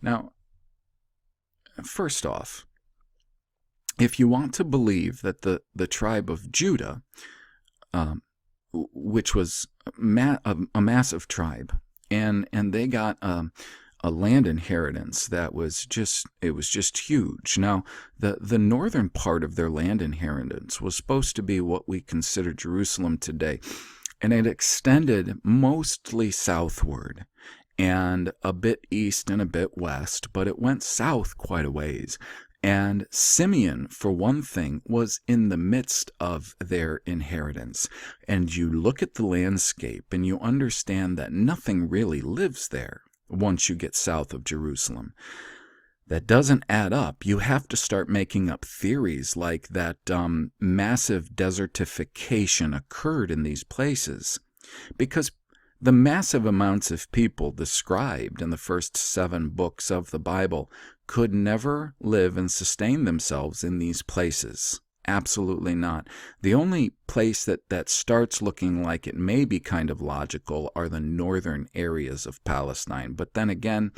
Now, first off, if you want to believe that the tribe of Judah, which was a massive tribe, and they got a land inheritance that was just huge. Now, the northern part of their land inheritance was supposed to be what we consider Jerusalem today, and it extended mostly southward and a bit east and a bit west, but it went south quite a ways. And Simeon, for one thing, was in the midst of their inheritance. And you look at the landscape and you understand that nothing really lives there once you get south of Jerusalem. That doesn't add up. You have to start making up theories like that massive desertification occurred in these places. Because the massive amounts of people described in the first 7 books of the Bible could never live and sustain themselves in these places. Absolutely not. The only place that starts looking like it may be kind of logical are the northern areas of Palestine. But then again,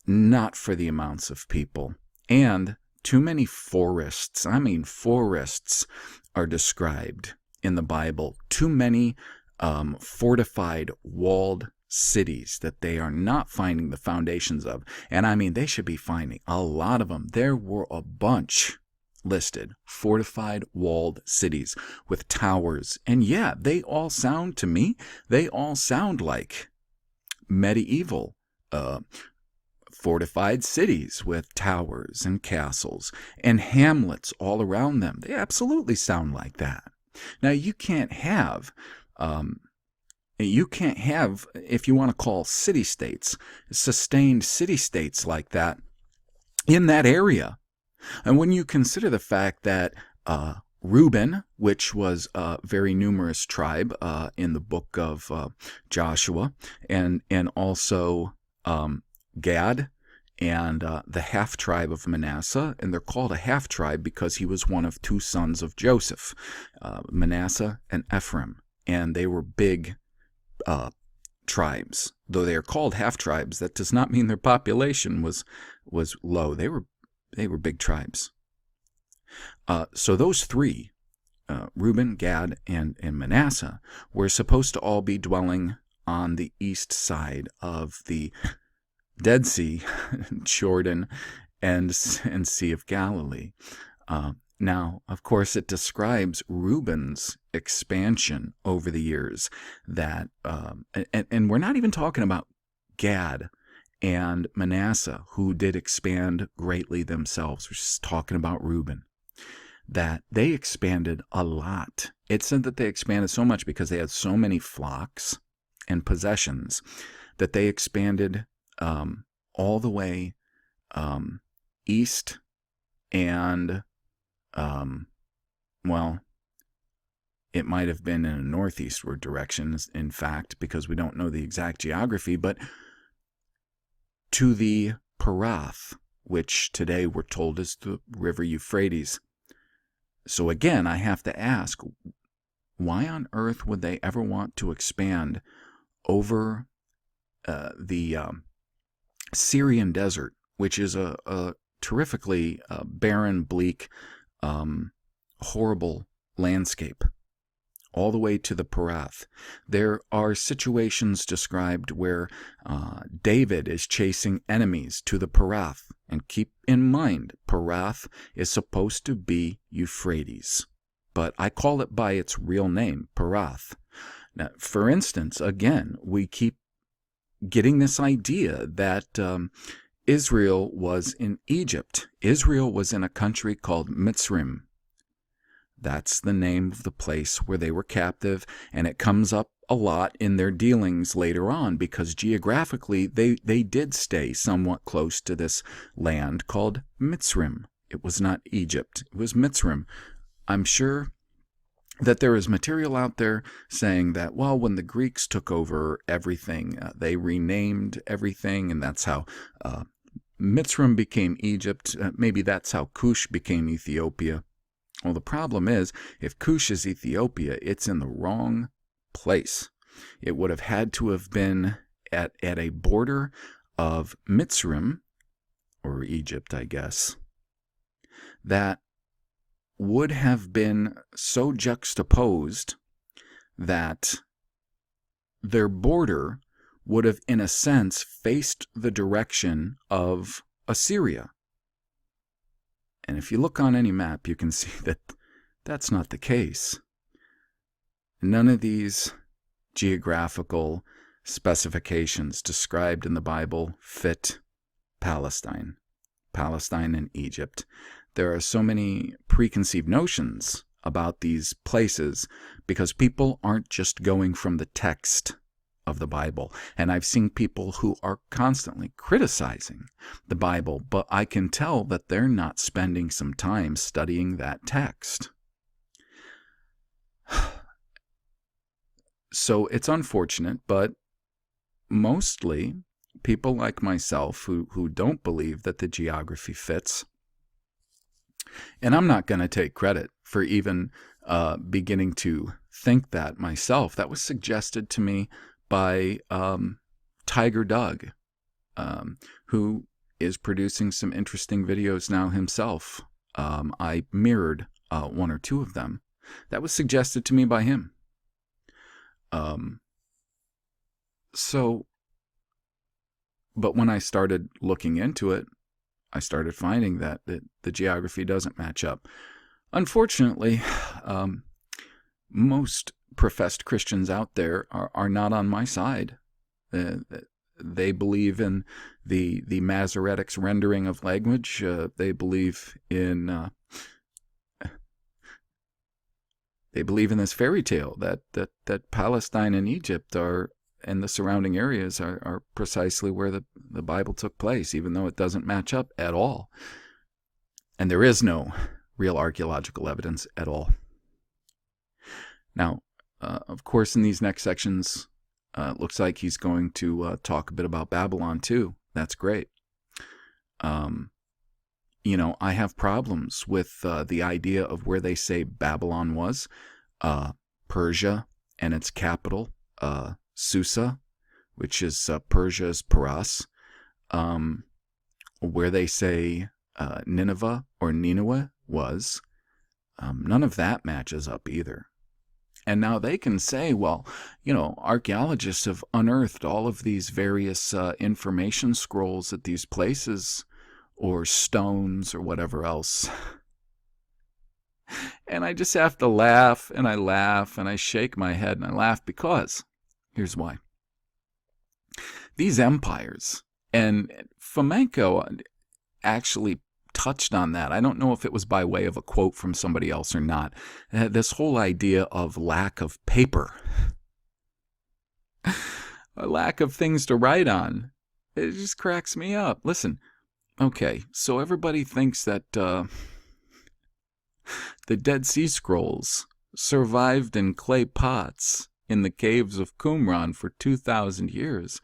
not for the amounts of people. And too many forests, forests are described in the Bible. Too many fortified, walled cities that they are not finding the foundations of. And they should be finding a lot of them. There were a bunch listed, fortified, walled cities with towers. And yeah, they all sound like medieval fortified cities with towers and castles and hamlets all around them. They absolutely sound like that. Now, you can't have, if you want to call city-states, sustained city-states like that in that area. And when you consider the fact that Reuben, which was a very numerous tribe in the book of Joshua, and also Gad, and the half-tribe of Manasseh, and they're called a half-tribe because he was one of 2 sons of Joseph, Manasseh and Ephraim, and they were big tribes. Though they are called half-tribes, that does not mean their population was low. They were big tribes. So those 3, Reuben, Gad, and Manasseh, were supposed to all be dwelling on the east side of the Dead Sea, Jordan, and Sea of Galilee. Now, of course, it describes Reuben's expansion over the years. That, and we're not even talking about Gad and Manasseh, who did expand greatly themselves. We're just talking about Reuben. That they expanded a lot. It said that they expanded so much because they had so many flocks and possessions that they expanded all the way east and, it might have been in a northeastward direction, in fact, because we don't know the exact geography, but to the Perath, which today we're told is the river Euphrates. So again, I have to ask, why on earth would they ever want to expand over the Syrian desert, which is a terrifically barren, bleak, horrible landscape, all the way to the Perath? There are situations described where David is chasing enemies to the Perath. And keep in mind, Perath is supposed to be Euphrates, but I call it by its real name, Perath. Now, for instance, again, we keep getting this idea that Israel was in Egypt. Israel was in a country called Mitzrayim. That's the name of the place where they were captive, and it comes up a lot in their dealings later on because geographically they did stay somewhat close to this land called Mitzrim. It was not Egypt, it was Mitzrim. I'm sure that there is material out there saying that, well, when the Greeks took over everything, they renamed everything, and that's how Mitzrim became Egypt. Maybe that's how Cush became Ethiopia. Well, the problem is, if Cush is Ethiopia, it's in the wrong place. It would have had to have been at a border of Mitzrim, or Egypt, I guess, that would have been so juxtaposed that their border would have, in a sense, faced the direction of Assyria. And if you look on any map, you can see that that's not the case. None of these geographical specifications described in the Bible fit Palestine and Egypt. There are so many preconceived notions about these places because people aren't just going from the text of the Bible. And I've seen people who are constantly criticizing the Bible, but I can tell that they're not spending some time studying that text. So it's unfortunate, but mostly people like myself who don't believe that the geography fits. And I'm not going to take credit for even beginning to think that myself. That was suggested to me by Tiger Doug, who is producing some interesting videos now himself. I mirrored one or two of them. That was suggested to me by him. But when I started looking into it, I started finding that the geography doesn't match up. Unfortunately, most professed Christians out there are not on my side. They believe in the Masoretic's rendering of language. They believe in this fairy tale that Palestine and Egypt and the surrounding areas are precisely where the Bible took place, even though it doesn't match up at all. And there is no real archaeological evidence at all. Now, of course, in these next sections, it looks like he's going to talk a bit about Babylon too. That's great. I have problems with the idea of where they say Babylon was. Persia and its capital, Susa, which is Persia's Paras, where they say Nineveh or Nineveh was. None of that matches up either. And now they can say, well, archaeologists have unearthed all of these various information scrolls at these places, or stones, or whatever else. And I just have to laugh, and I shake my head, and I laugh because, here's why. These empires, and Fomenko actually touched on that. I don't know if it was by way of a quote from somebody else or not. This whole idea of lack of paper, a lack of things to write on, it just cracks me up. Listen, okay, so everybody thinks that the Dead Sea Scrolls survived in clay pots in the caves of Qumran for 2,000 years.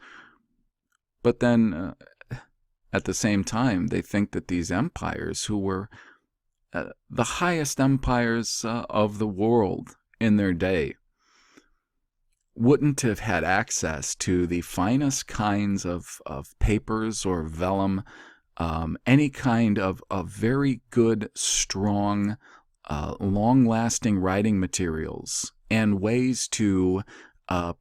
But then, at the same time, they think that these empires, who were the highest empires of the world in their day, wouldn't have had access to the finest kinds of papers or vellum, any kind of very good, strong, long-lasting writing materials, and ways to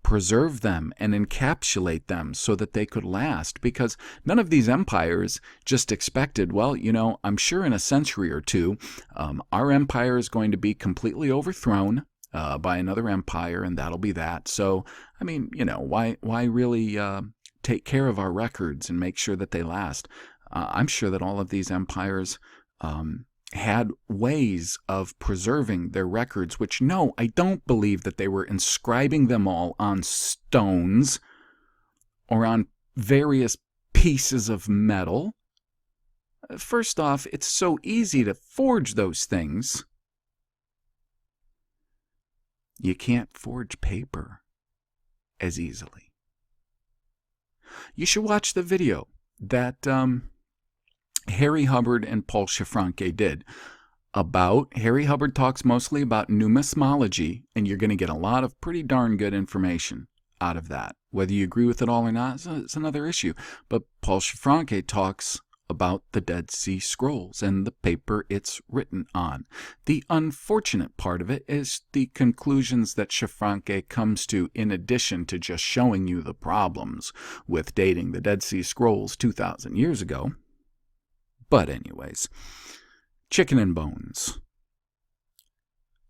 preserve them and encapsulate them so that they could last. Because none of these empires just expected, well, I'm sure in a century or two, our empire is going to be completely overthrown by another empire, and that'll be that. So, why really take care of our records and make sure that they last? I'm sure that all of these empires had ways of preserving their records, which, no, I don't believe that they were inscribing them all on stones or on various pieces of metal. First off, it's so easy to forge those things. You can't forge paper as easily. You should watch the video that Harry Hubbard and Paul Shafranke did about. Harry Hubbard talks mostly about numismology, and you're going to get a lot of pretty darn good information out of that. Whether you agree with it all or not is another issue. But Paul Shafranke talks about the Dead Sea Scrolls and the paper it's written on. The unfortunate part of it is the conclusions that Shafranke comes to, in addition to just showing you the problems with dating the Dead Sea Scrolls 2,000 years ago. But anyways, chicken and bones.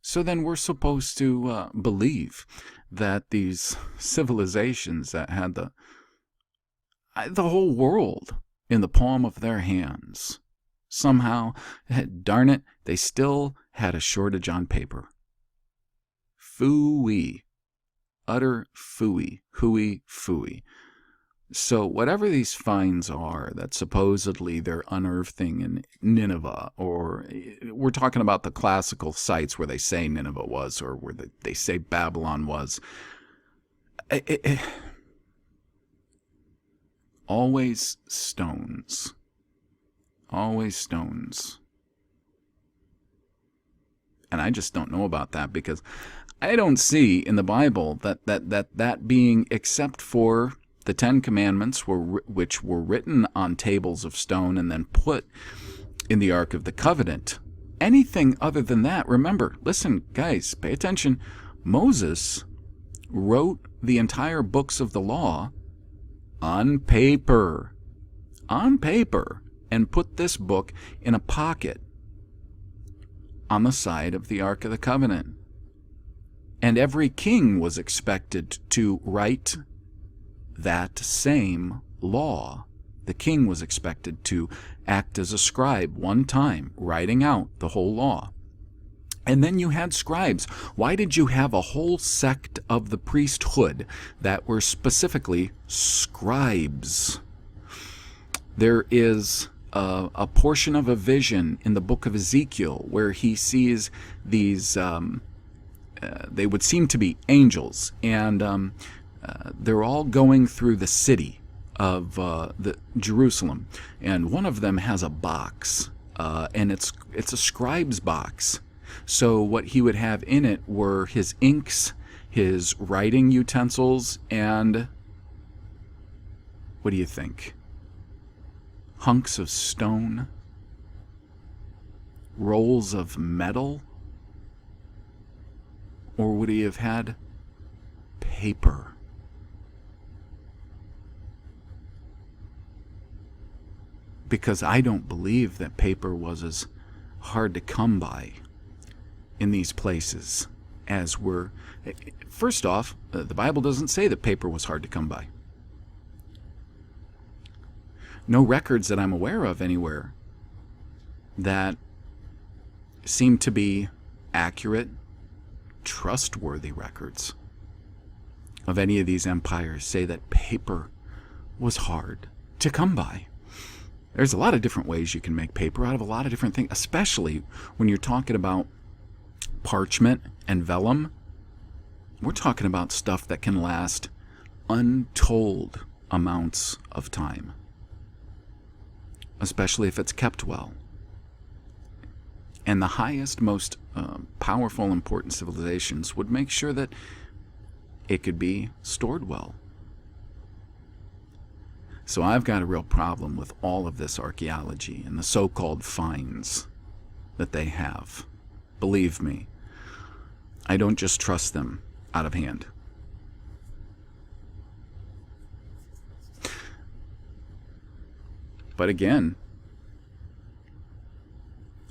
So then we're supposed to believe that these civilizations that had the whole world in the palm of their hands, somehow, darn it, they still had a shortage on paper. Phooey. Utter phooey. Hooey phooey. So whatever these finds are that supposedly they're unearthing in Nineveh, or we're talking about the classical sites where they say Nineveh was, or where they say Babylon was, always stones. Always stones. And I just don't know about that, because I don't see in the Bible that being, except for the Ten Commandments, which were written on tables of stone and then put in the Ark of the Covenant. Anything other than that, remember, listen, guys, pay attention. Moses wrote the entire books of the law on paper. On paper. And put this book in a pocket on the side of the Ark of the Covenant. And every king was expected to write that same law. The king was expected to act as a scribe one time, writing out the whole law. And then you had scribes. Why did you have a whole sect of the priesthood that were specifically scribes? There is a portion of a vision in the book of Ezekiel where he sees these, they would seem to be angels, and they're all going through the city of the Jerusalem, and one of them has a box, and it's a scribe's box. So what he would have in it were his inks, his writing utensils, and what do you think? Hunks of stone? Rolls of metal? Or would he have had paper? Because I don't believe that paper was as hard to come by in these places as were. First off, the Bible doesn't say that paper was hard to come by. No records that I'm aware of anywhere that seem to be accurate, trustworthy records of any of these empires say that paper was hard to come by. There's a lot of different ways you can make paper out of a lot of different things, especially when you're talking about parchment and vellum. We're talking about stuff that can last untold amounts of time, especially if it's kept well. And the highest, most powerful, important civilizations would make sure that it could be stored well. So I've got a real problem with all of this archaeology and the so-called finds that they have. Believe me, I don't just trust them out of hand. But again,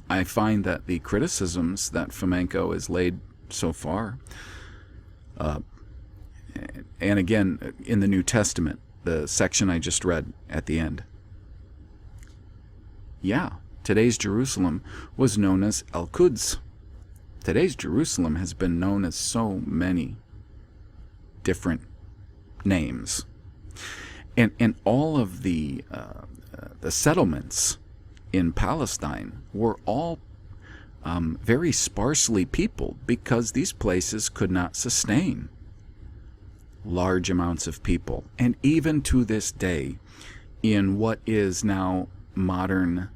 I find that the criticisms that Fomenko has laid so far, and again, in the New Testament, the section I just read at the end, yeah, Today's Jerusalem was known as Al-Quds. Today's Jerusalem has been known as so many different names. And all of the settlements in Palestine were all very sparsely peopled because these places could not sustain large amounts of people. And even to this day, in what is now modern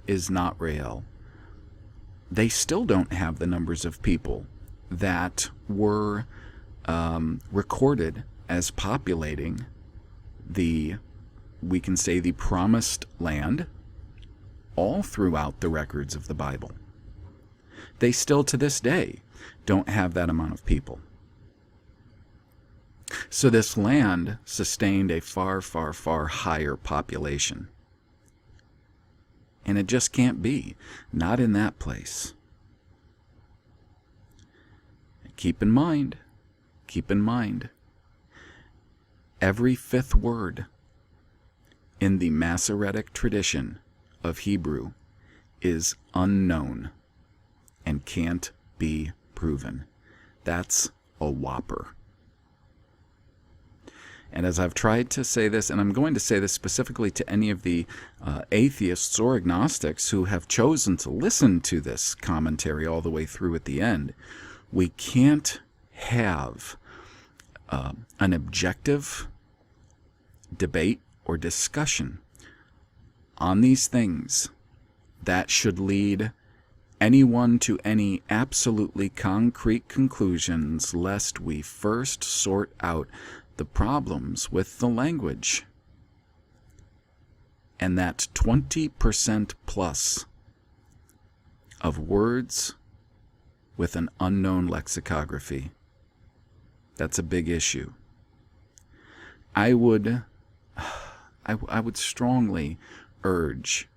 Israel, they still don't have the numbers of people that were recorded as populating we can say the promised land all throughout the records of the Bible. They still to this day don't have that amount of people. So this land sustained a far, far, far higher population. And it just can't be. Not in that place. Keep in mind, every fifth word in the Masoretic tradition of Hebrew is unknown and can't be proven. That's a whopper. And as I've tried to say this, and I'm going to say this specifically to any of the atheists or agnostics who have chosen to listen to this commentary all the way through at the end, we can't have an objective debate or discussion on these things that should lead anyone to any absolutely concrete conclusions, lest we first sort out the problems with the language. And that 20% plus of words with an unknown lexicography. That's a big issue. I would strongly urge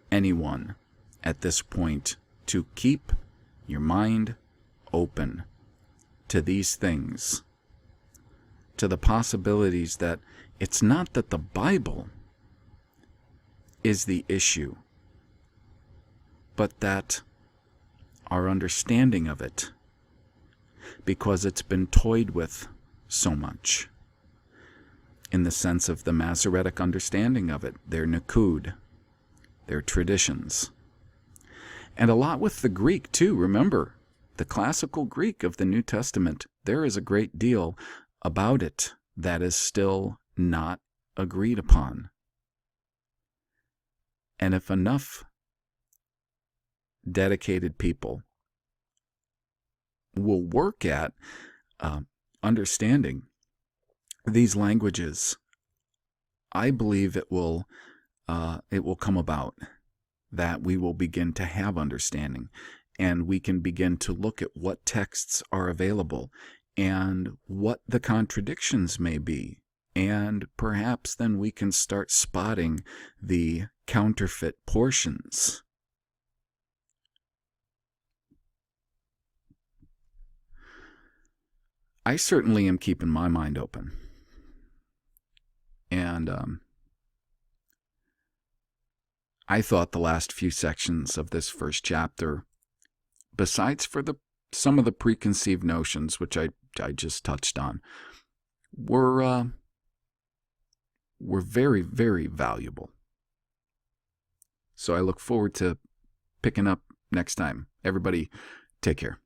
anyone at this point to keep your mind open to these things, to the possibilities that it's not that the Bible is the issue, but that our understanding of it, because it's been toyed with so much, in the sense of the Masoretic understanding of it, their Nakud, their traditions. And a lot with the Greek, too. Remember, the classical Greek of the New Testament, there is a great deal about it that is still not agreed upon. And if enough dedicated people will work at understanding these languages, I believe it will come about that we will begin to have understanding, and we can begin to look at what texts are available and what the contradictions may be, and perhaps then we can start spotting the counterfeit portions. I certainly am keeping my mind open. And I thought the last few sections of this first chapter, besides for some of the preconceived notions, which I just touched on, were very, very valuable. So I look forward to picking up next time. Everybody, take care.